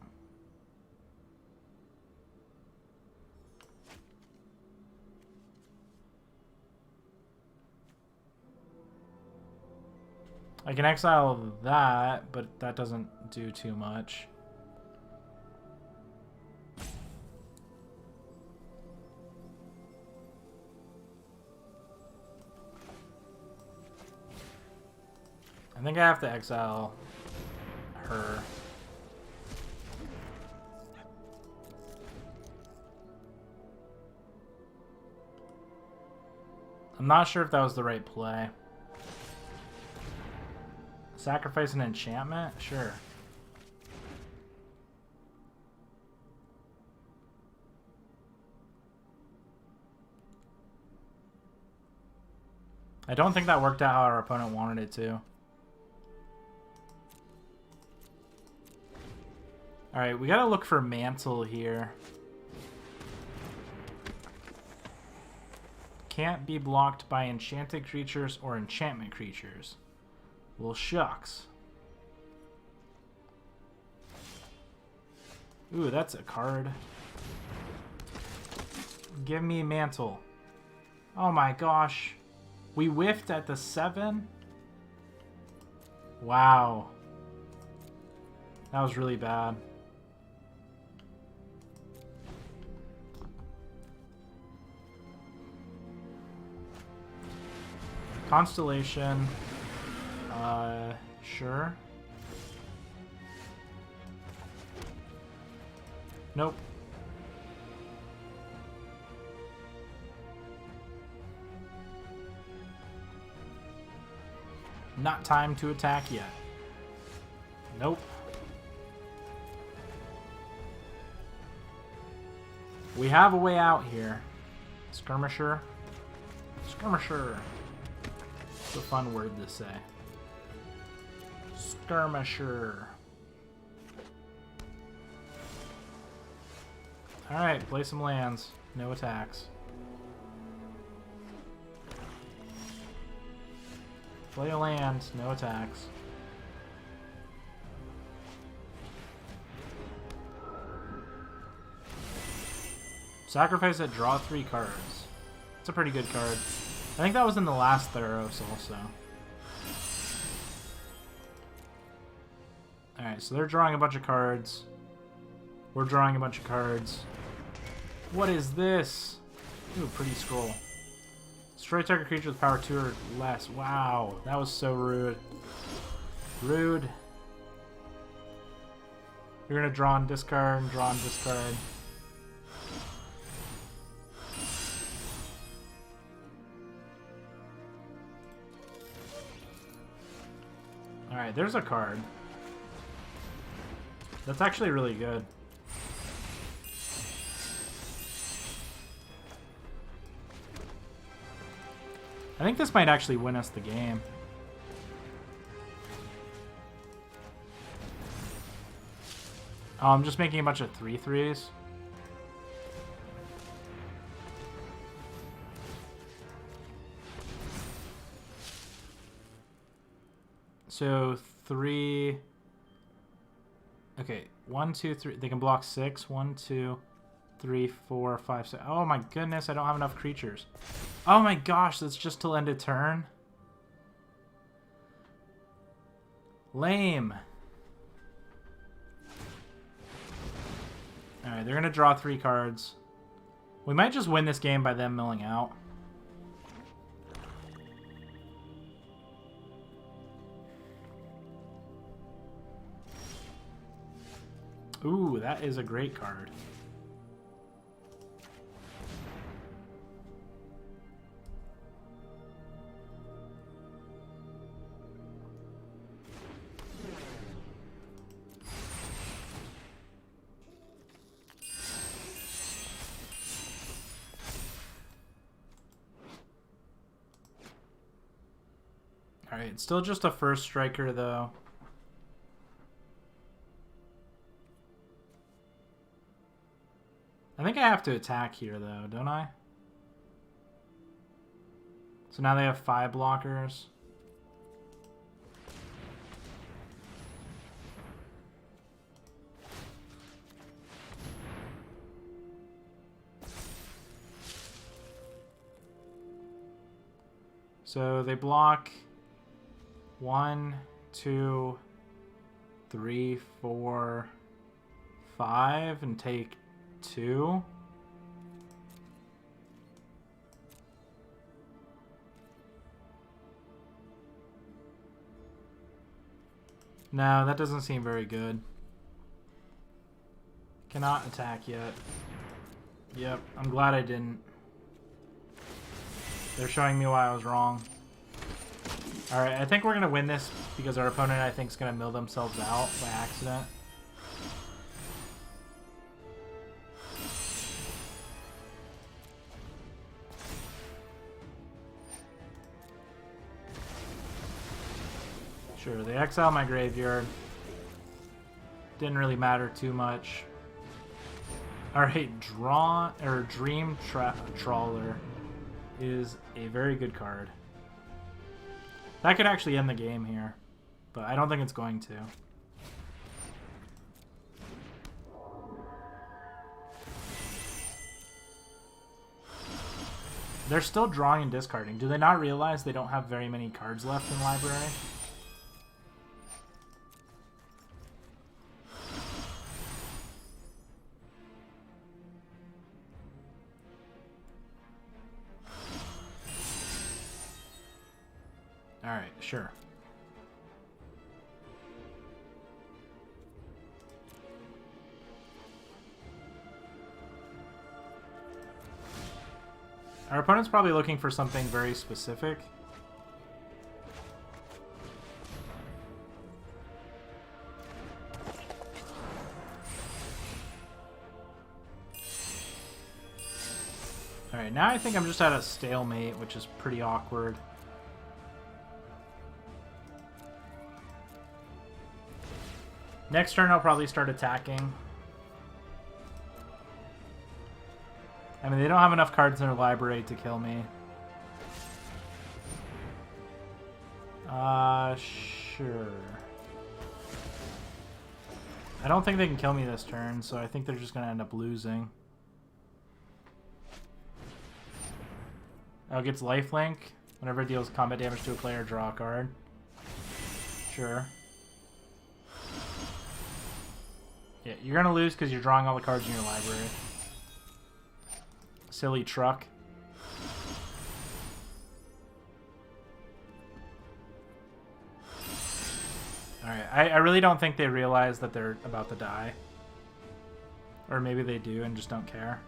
I can exile that, but that doesn't do too much. I think I have to exile her. I'm not sure if that was the right play. Sacrifice an enchantment? Sure. I don't think that worked out how our opponent wanted it to. Alright, we gotta look for Mantle here. Can't be blocked by enchanted creatures or enchantment creatures. Well, shucks. Ooh, that's a card. Give me Mantle. Oh my gosh. We whiffed at the 7? Wow. That was really bad. Constellation. Sure. Nope. Not time to attack yet. Nope. We have a way out here. Skirmisher. Skirmisher. It's a fun word to say. Skirmisher. Alright, play some lands. No attacks. Play a land, no attacks. Sacrifice it, draw 3 cards. It's a pretty good card. I think that was in the last Theros also. Alright, so they're drawing a bunch of cards. We're drawing a bunch of cards. What is this? Ooh, pretty scroll. Destroy target creature with power 2 or less. Wow, that was so rude. Rude. You're gonna draw and discard and draw and discard. Alright, there's a card. That's actually really good. I think this might actually win us the game. Oh, I'm just making a bunch of 3/3s. So 3. Okay, 1, 2, 3. They can block 6. 1, 2, 3, 4, 5, 6. Oh my goodness, I don't have enough creatures. Oh my gosh, that's just till end of turn. Lame. Alright, they're gonna draw 3 cards. We might just win this game by them milling out. Ooh, that is a great card. Alright, it's still just a first striker though. I think I have to attack here though, don't I? So now they have 5 blockers. So they block 1, 2, 3, 4, 5 and take 2. No, that doesn't seem very good. Cannot attack yet. Yep, I'm glad I didn't. They're showing me why I was wrong. Alright, I think we're going to win this because our opponent, I think, is going to mill themselves out by accident. Sure, they exile my graveyard. Didn't really matter too much. Alright, Dream Trawler is a very good card. That could actually end the game here, but I don't think it's going to. They're still drawing and discarding. Do they not realize they don't have very many cards left in the library? Alright, sure. Our opponent's probably looking for something very specific. Alright, now I think I'm just at a stalemate, which is pretty awkward. Next turn, I'll probably start attacking. I mean, they don't have enough cards in their library to kill me. Sure. I don't think they can kill me this turn, so I think they're just going to end up losing. Oh, it gets lifelink. Whenever it deals combat damage to a player, draw a card. Sure. Yeah, you're going to lose because you're drawing all the cards in your library. Silly truck. Alright, I really don't think they realize that they're about to die. Or maybe they do and just don't care.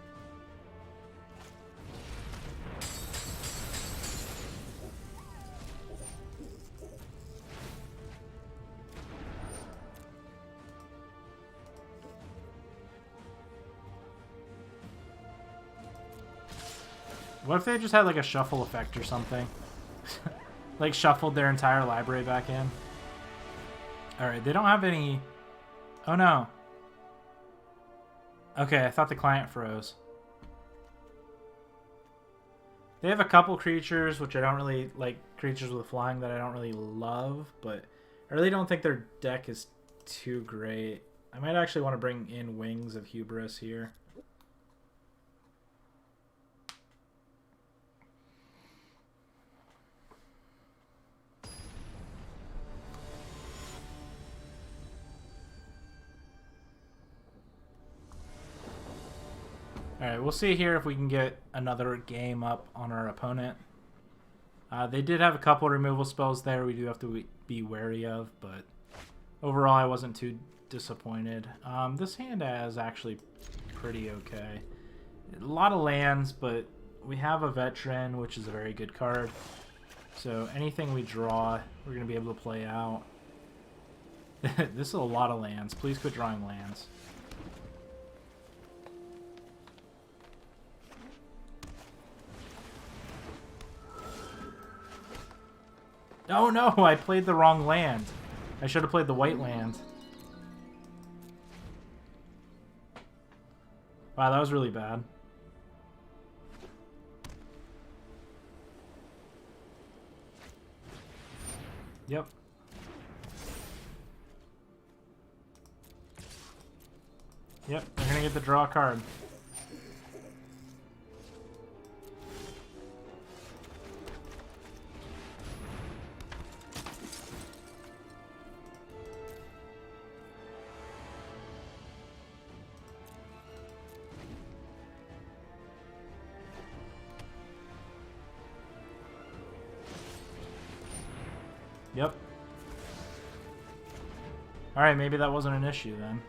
What if they just had like a shuffle effect or something? Like shuffled their entire library back in? Alright, they don't have any... Oh no. Okay, I thought the client froze. They have a couple creatures, which I don't really like, creatures with flying that I don't really love, but I really don't think their deck is too great. I might actually want to bring in Wings of Hubris here. Alright, we'll see here if we can get another game up on our opponent. They did have a couple removal spells there we do have to be wary of, but overall I wasn't too disappointed. This hand is actually pretty okay. A lot of lands, but we have a Veteran, which is a very good card. So anything we draw, we're going to be able to play out. This is a lot of lands. Please quit drawing lands. Oh no, I played the wrong land. I should have played the white land. Wow, that was really bad. Yep. Yep, they're gonna get the draw card. Yep. Alright, maybe that wasn't an issue then.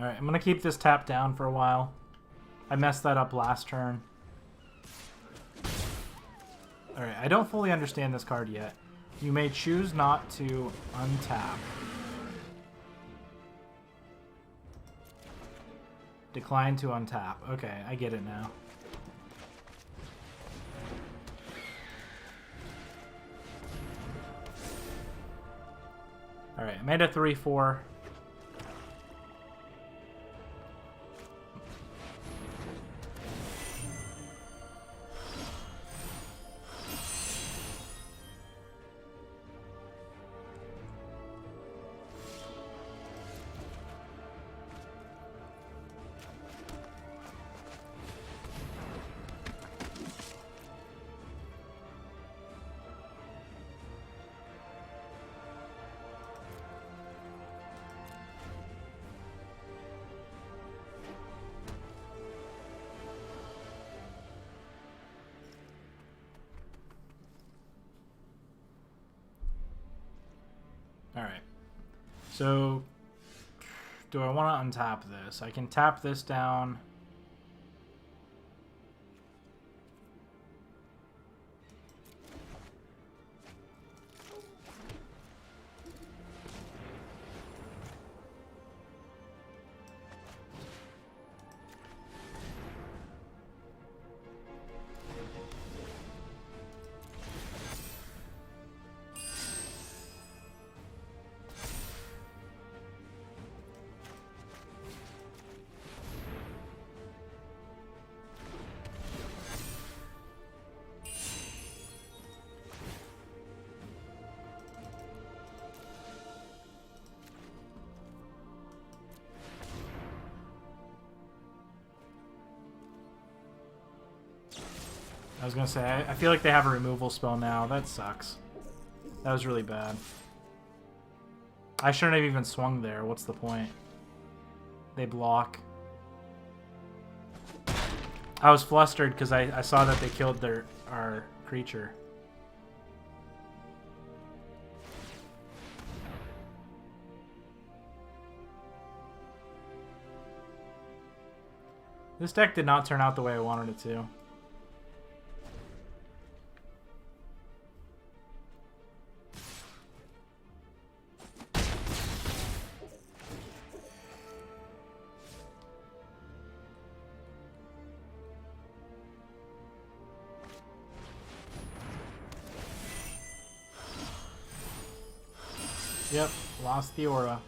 Alright, I'm going to keep this tapped down for a while. I messed that up last turn. Alright, I don't fully understand this card yet. You may choose not to untap. Decline to untap. Okay, I get it now. Alright, I made a 3-4. Alright, so do I want to untap this? I can tap this down. I was gonna say, I feel like they have a removal spell now. That sucks. That was really bad. I shouldn't have even swung there. What's the point? They block. I was flustered because I saw that they killed our creature. This deck did not turn out the way I wanted it to. Yep, lost the aura.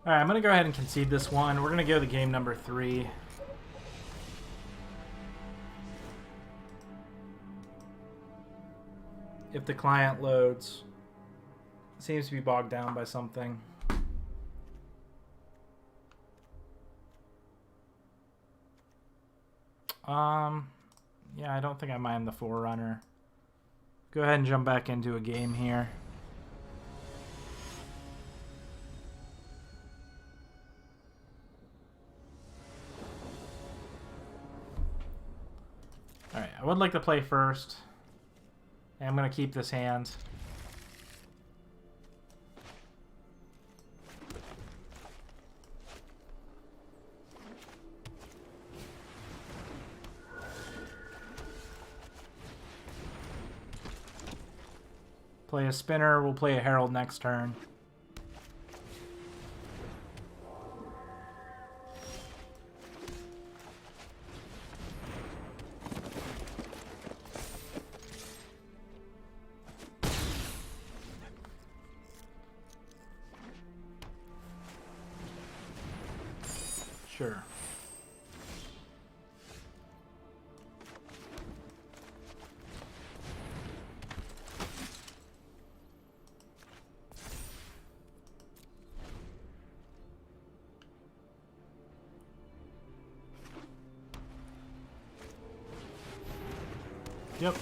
Alright, I'm going to go ahead and concede this one. We're going to go to game number 3. If the client loads, it seems to be bogged down by something. Yeah, I don't think I mind the Forerunner. Go ahead and jump back into a game here. Alright, I would like to play first. And I'm going to keep this hand. Play a spinner, we'll play a herald next turn. Sure. Yep.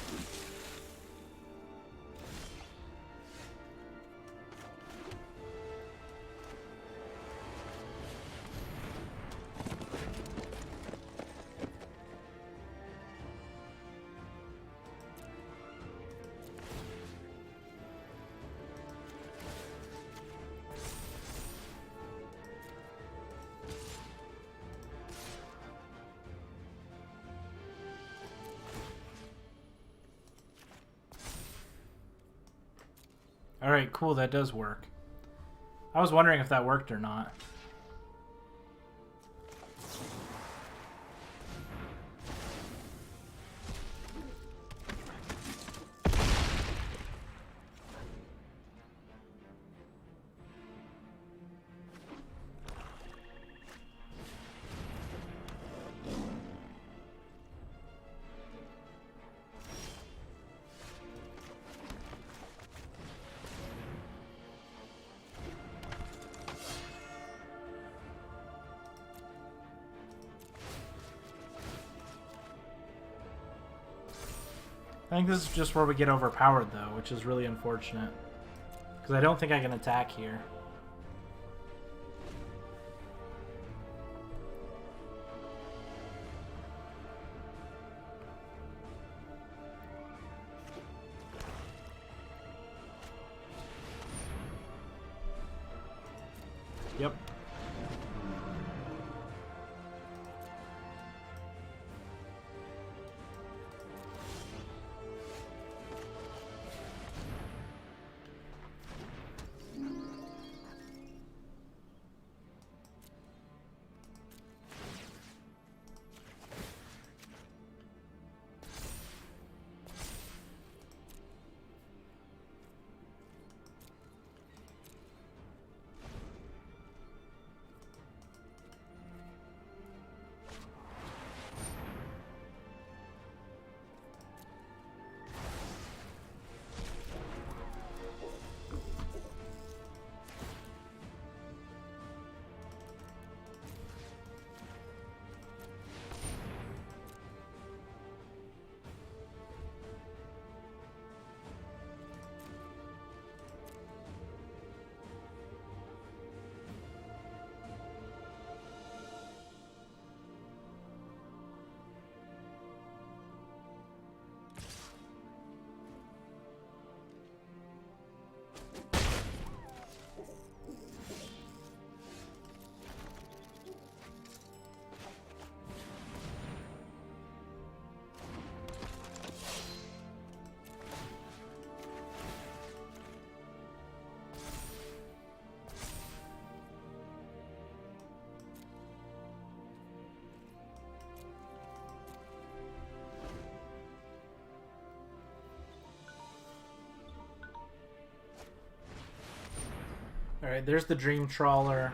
Alright, cool, that does work. I was wondering if that worked or not. I think this is just where we get overpowered, though, which is really unfortunate. Because I don't think I can attack here. Yep. Alright, there's the Dream Trawler.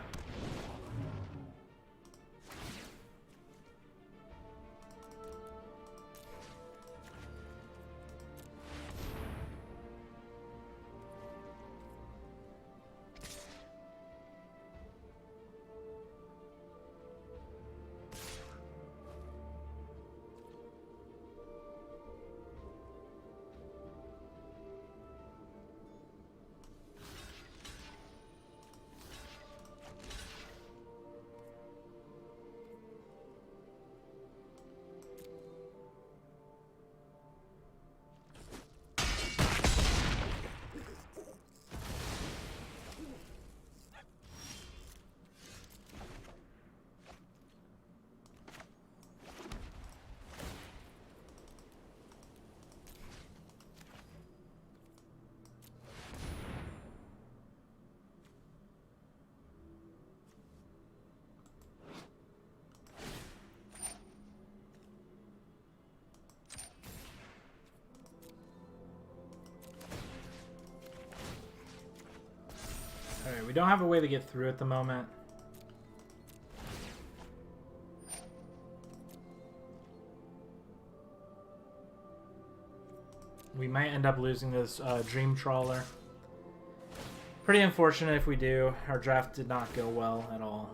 Alright, we don't have a way to get through at the moment. We might end up losing this Dream Trawler. Pretty unfortunate if we do. Our draft did not go well at all.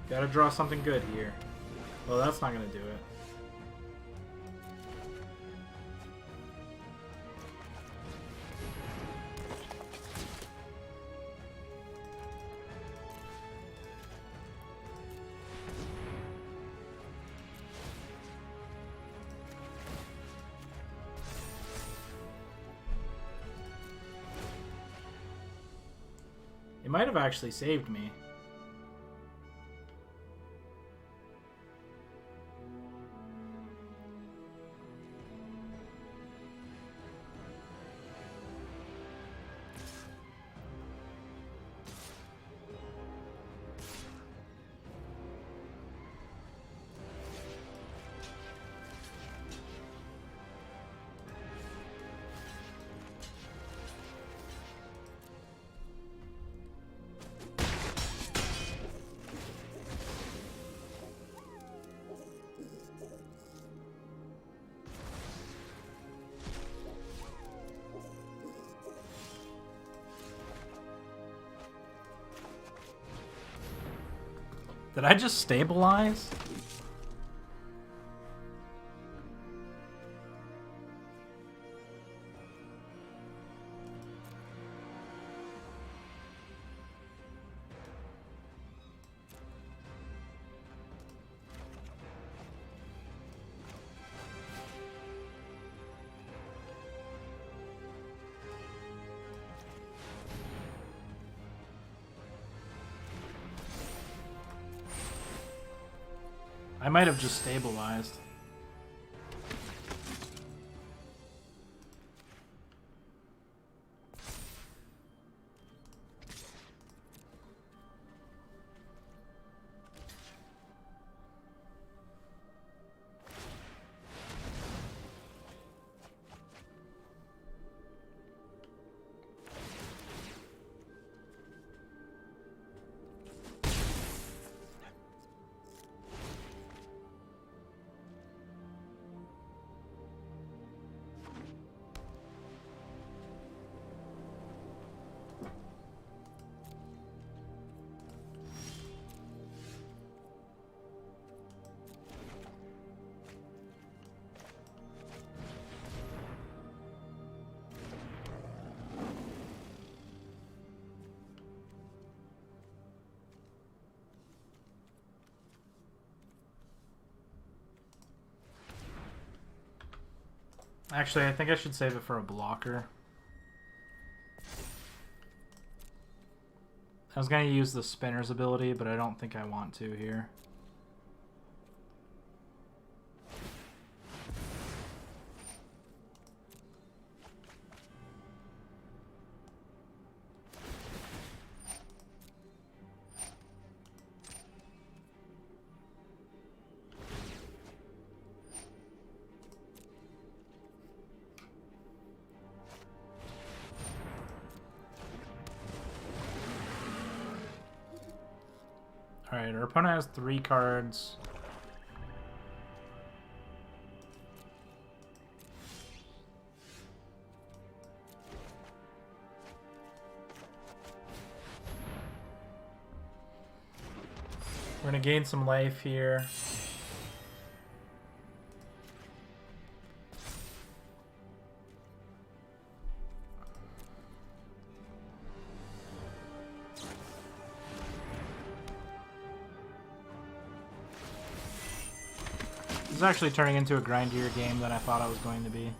Gotta draw something good here. Well, that's not gonna do it. It might have actually saved me. Did I just stabilize? I might have just stabilized. Actually, I think I should save it for a blocker. I was going to use the spinner's ability, but I don't think I want to here. Alright, our opponent has 3 cards. We're going to gain some life here. This is actually turning into a grindier game than I thought I was going to be.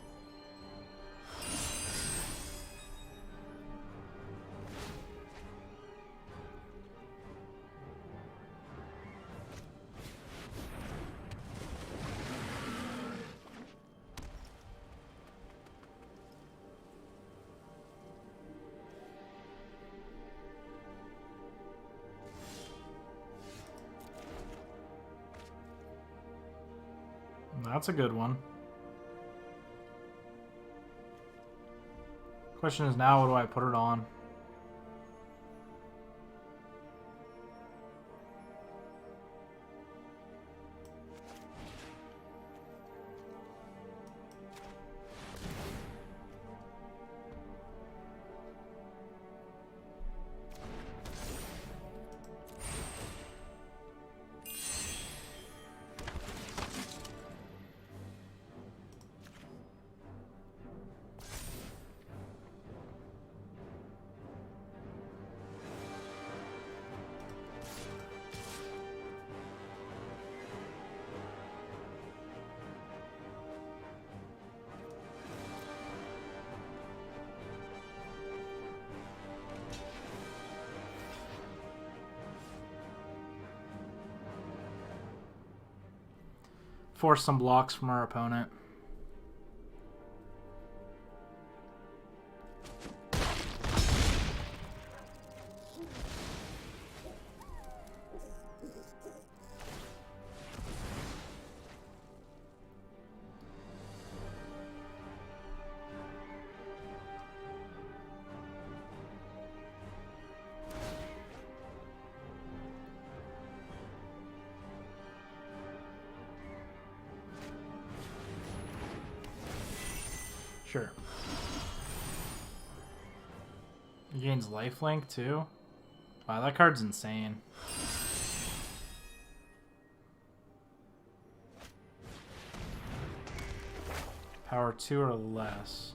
That's a good one. Question is now, what do I put it on? Force some blocks from our opponent. Sure. He gains lifelink too? Wow, that card's insane. Power 2 or less.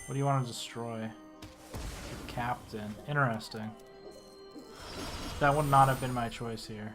What do you want to destroy? Captain. Interesting. That would not have been my choice here.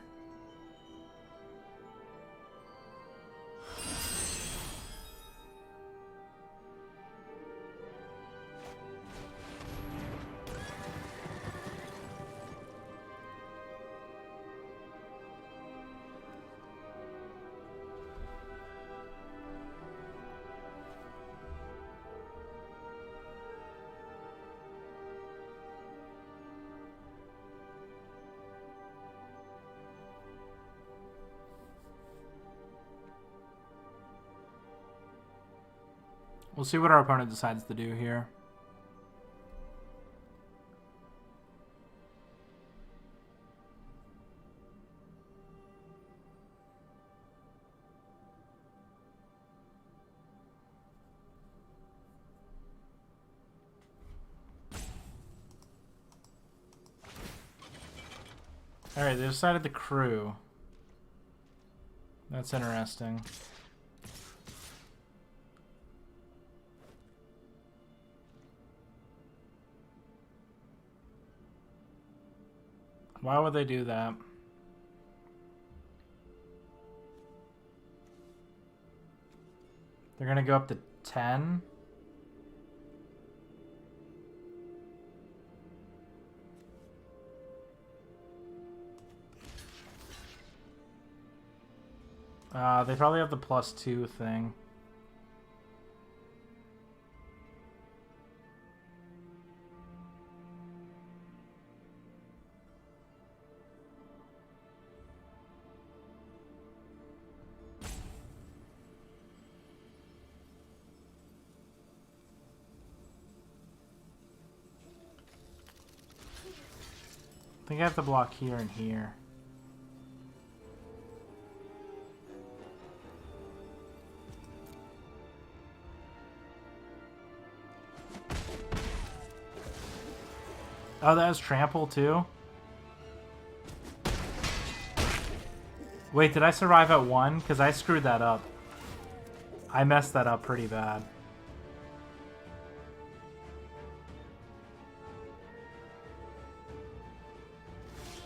We'll see what our opponent decides to do here. Alright, they decided the crew. That's interesting. Why would they do that? They're gonna go up to 10. They probably have the +2 thing. I think I have to block here and here. Oh, that has trample too? Wait, did I survive at 1? Because I screwed that up. I messed that up pretty bad.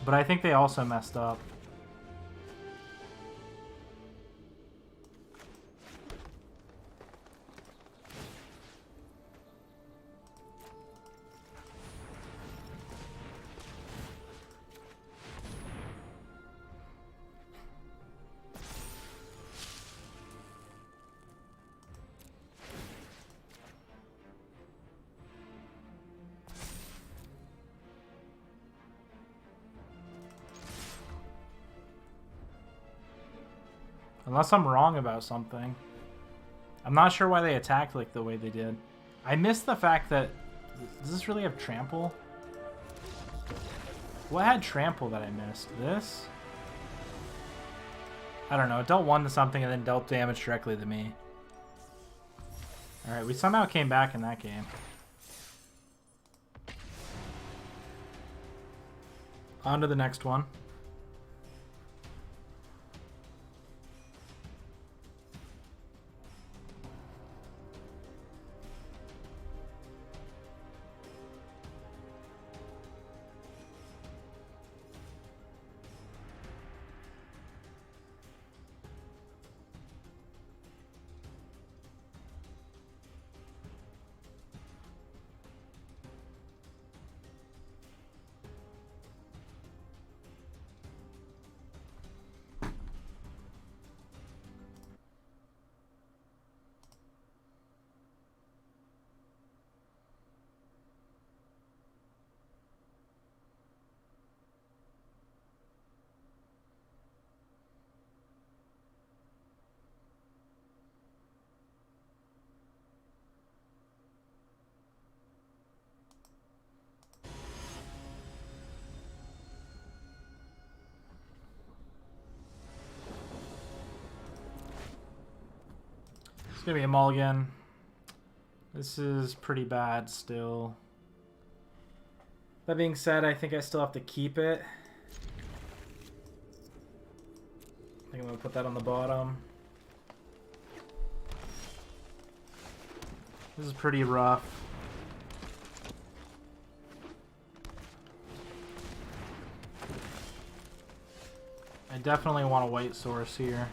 But I think they also messed up. Unless I'm wrong about something. I'm not sure why they attacked like the way they did. I missed the fact that... Does this really have trample? What had trample that I missed? This? I don't know. It dealt 1 to something and then dealt damage directly to me. Alright, we somehow came back in that game. On to the next one. gonna be a mulligan. This is pretty bad still. That being said, I think I still have to keep it. I think I'm gonna put that on the bottom. This is pretty rough. I definitely want a white source here.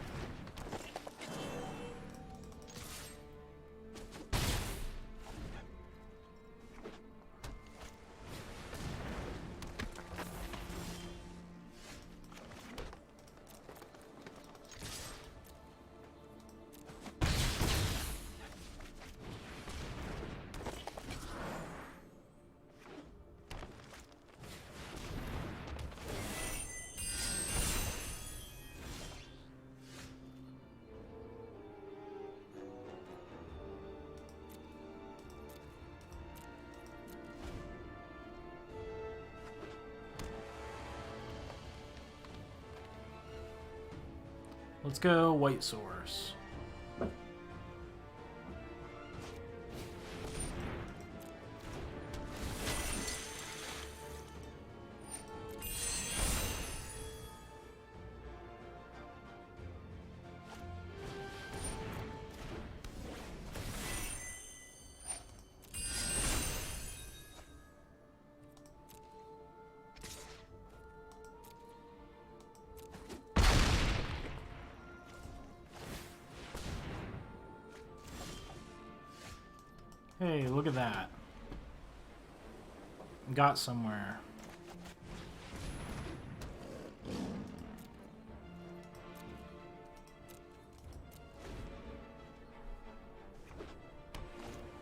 Let's go white source. Hey, look at that. Got somewhere.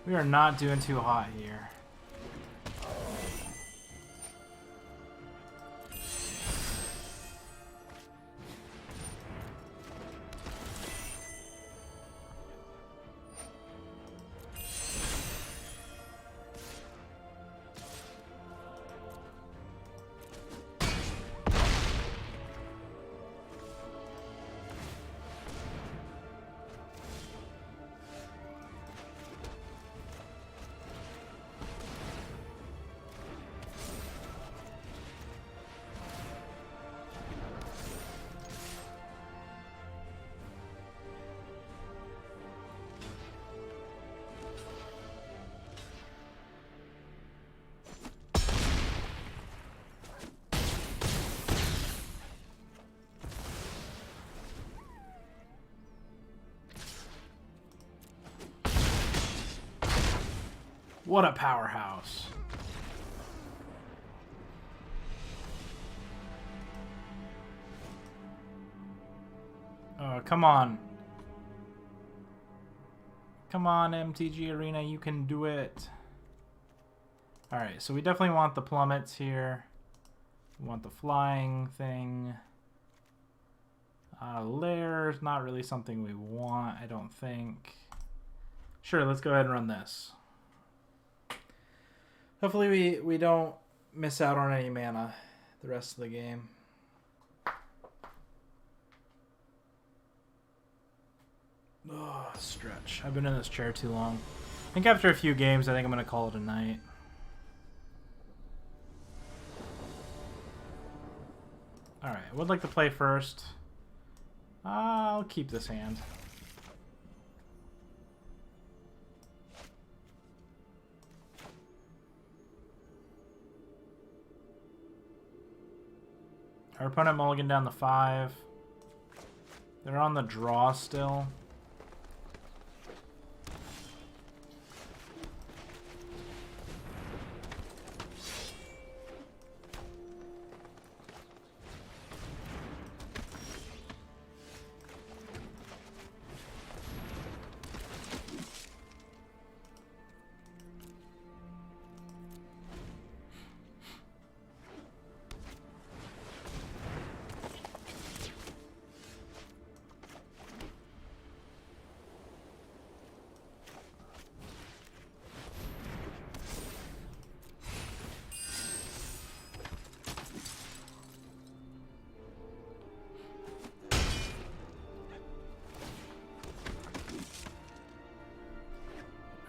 We are not doing too hot here. What a powerhouse. Oh, come on. Come on, MTG Arena, you can do it. Alright, so we definitely want the plummets here. We want the flying thing. Lair's not really something we want, I don't think. Sure, let's go ahead and run this. Hopefully we don't miss out on any mana the rest of the game. Oh, stretch. I've been in this chair too long. I think after a few games, I think I'm going to call it a night. Alright, I would like to play first. I'll keep this hand. Our opponent mulliganed down the 5. They're on the draw still.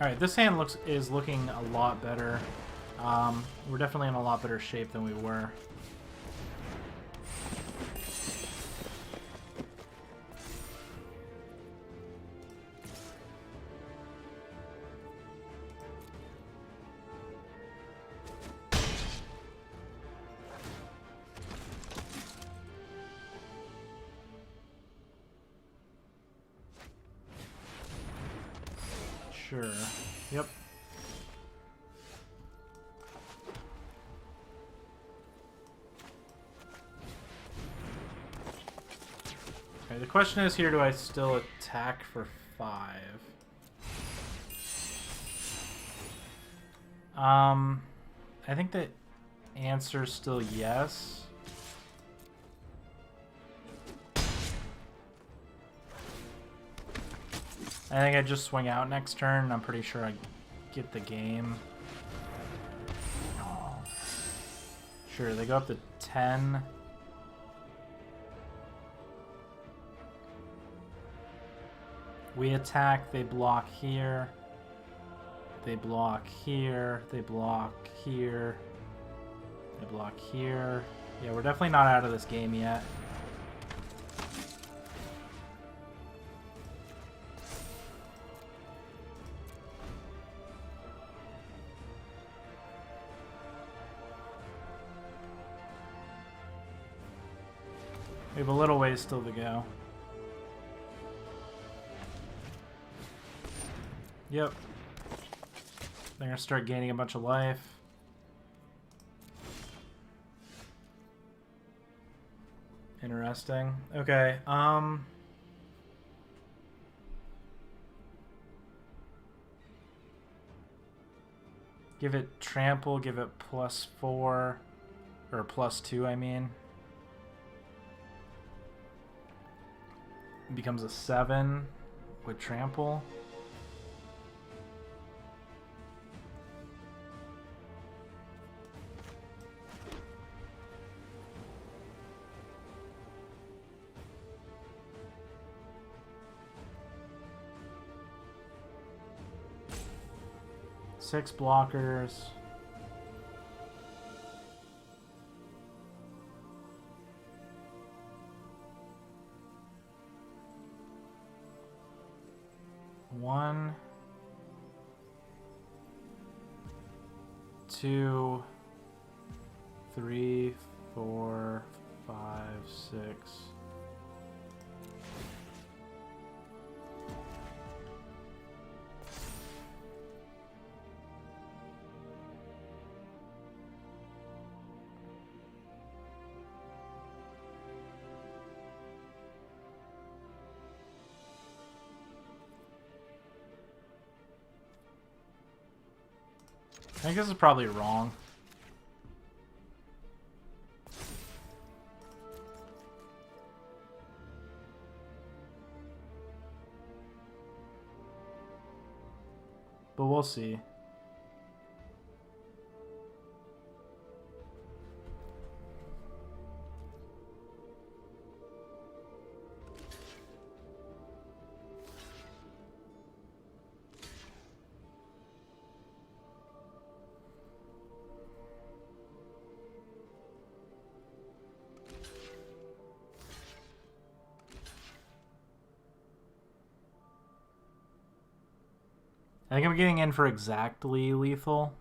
Alright, this hand is looking a lot better. We're definitely in a lot better shape than we were. Sure. Yep. Okay, the question is here, do I still attack for 5? I think the answer's still yes. I think I just swing out next turn. I'm pretty sure I get the game. Sure, they go up to 10. We attack, they block here. They block here. They block here. They block here. Yeah, we're definitely not out of this game yet. We have a little ways still to go. Yep. They're gonna start gaining a bunch of life. Interesting. Okay, give it trample, give it +4. Or +2, I mean. It becomes a 7 with trample. Six blockers. One, 2, 3, 4, 5, 6. I think this is probably wrong. But we'll see. I think I'm getting in for exactly lethal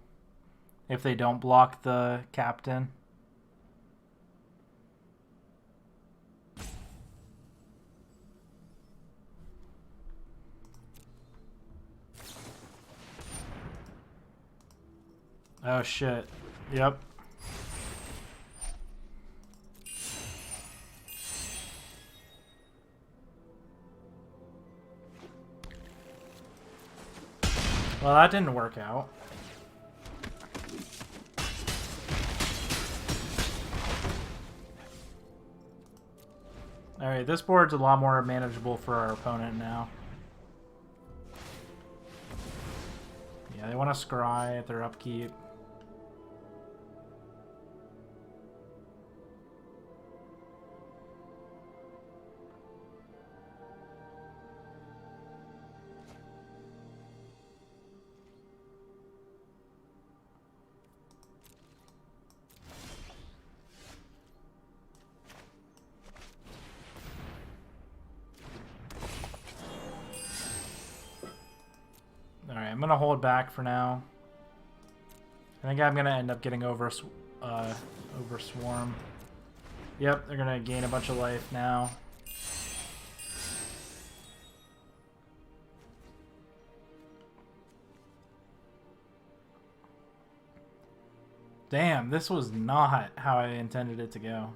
if they don't block the captain. Oh shit. Yep. Well, that didn't work out. Alright, this board's a lot more manageable for our opponent now. Yeah, they want to scry at their upkeep. I'm gonna hold back for now. I think I'm gonna end up getting over Swarm. Yep, they're gonna gain a bunch of life now. Damn, this was not how I intended it to go.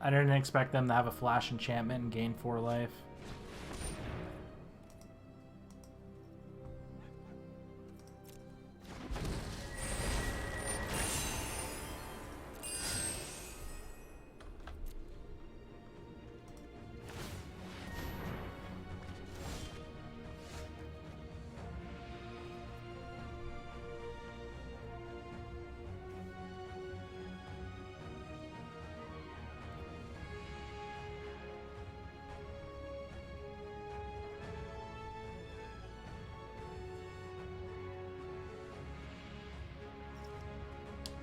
I didn't expect them to have a flash enchantment and gain 4 life.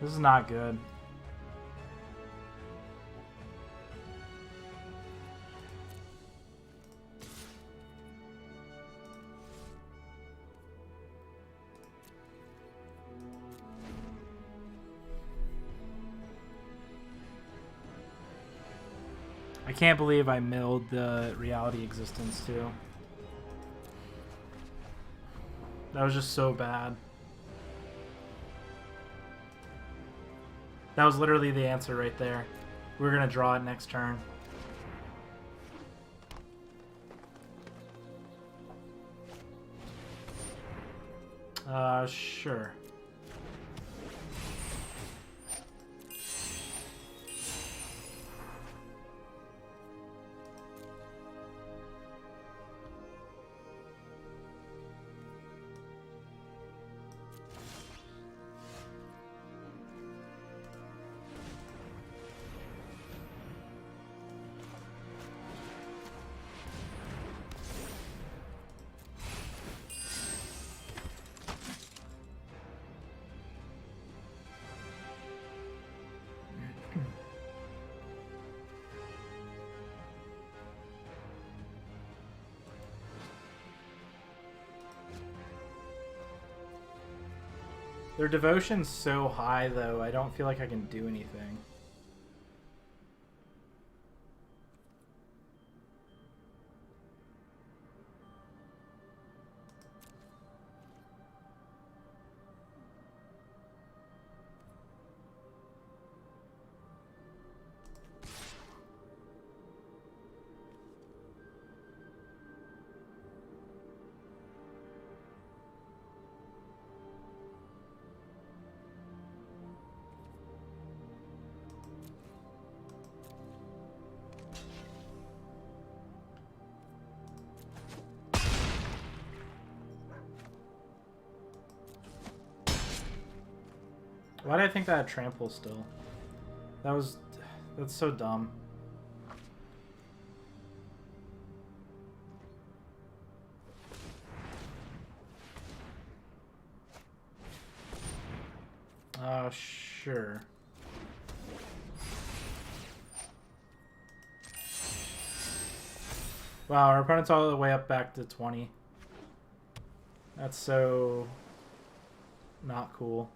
This is not good. I can't believe I milled the reality existence too. That was just so bad. That was literally the answer right there. We're gonna draw it next turn. Sure. Their devotion's so high, though, I don't feel like I can do anything. Why did I think that had trample still? That's so dumb. Sure. Wow, our opponent's all the way up back to 20. That's so not cool.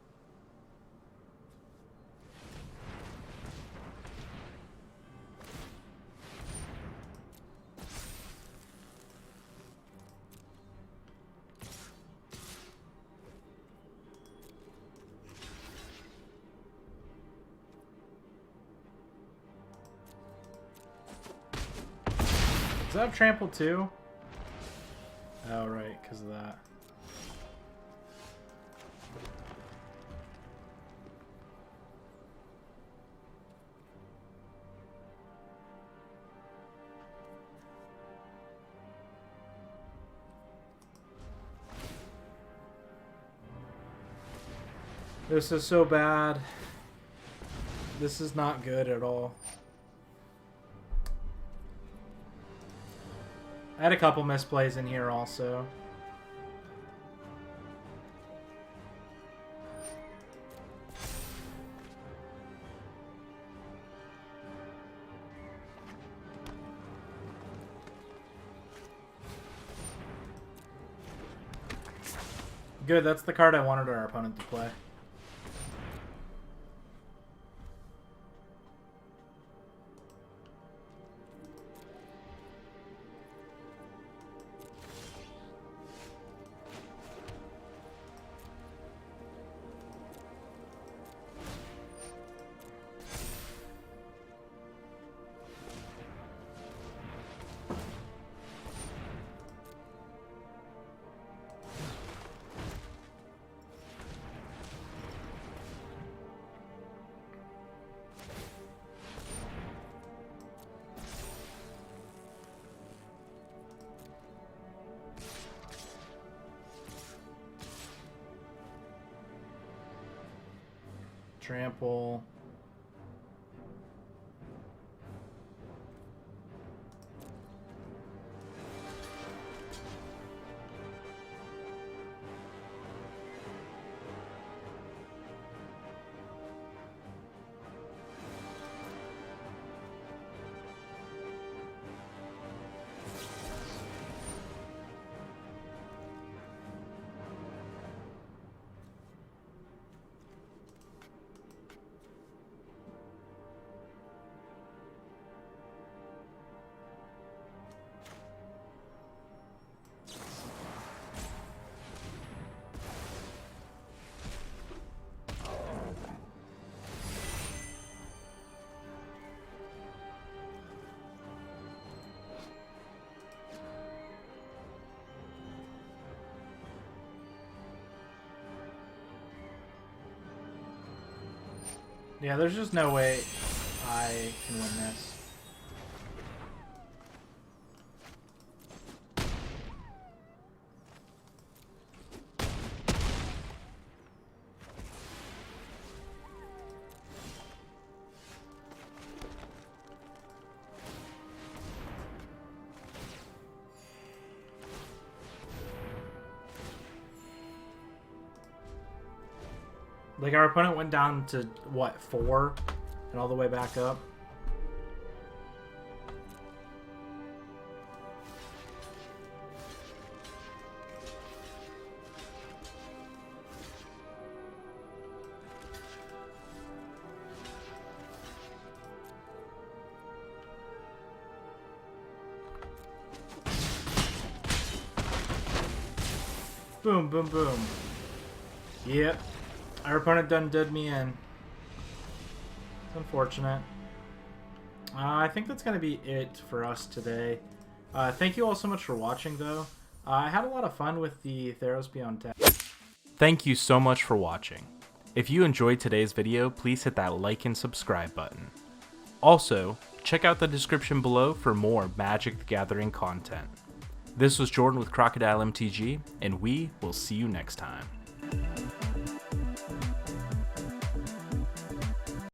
Does that have trample too? Oh, right, because of that. This is so bad. This is not good at all. I had a couple misplays in here also. Good, that's the card I wanted our opponent to play. Trample. Yeah, there's just no way I can win this. Like, our opponent went down to, what, 4? And all the way back up? Boom, boom, boom. Yep. Our opponent done did me in. It's unfortunate. I think that's going to be it for us today. Thank you all so much for watching, though. I had a lot of fun with the Theros Beyond Death. Thank you so much for watching. If you enjoyed today's video, please hit that like and subscribe button. Also, check out the description below for more Magic the Gathering content. This was Jordan with Crocodile MTG, and we will see you next time.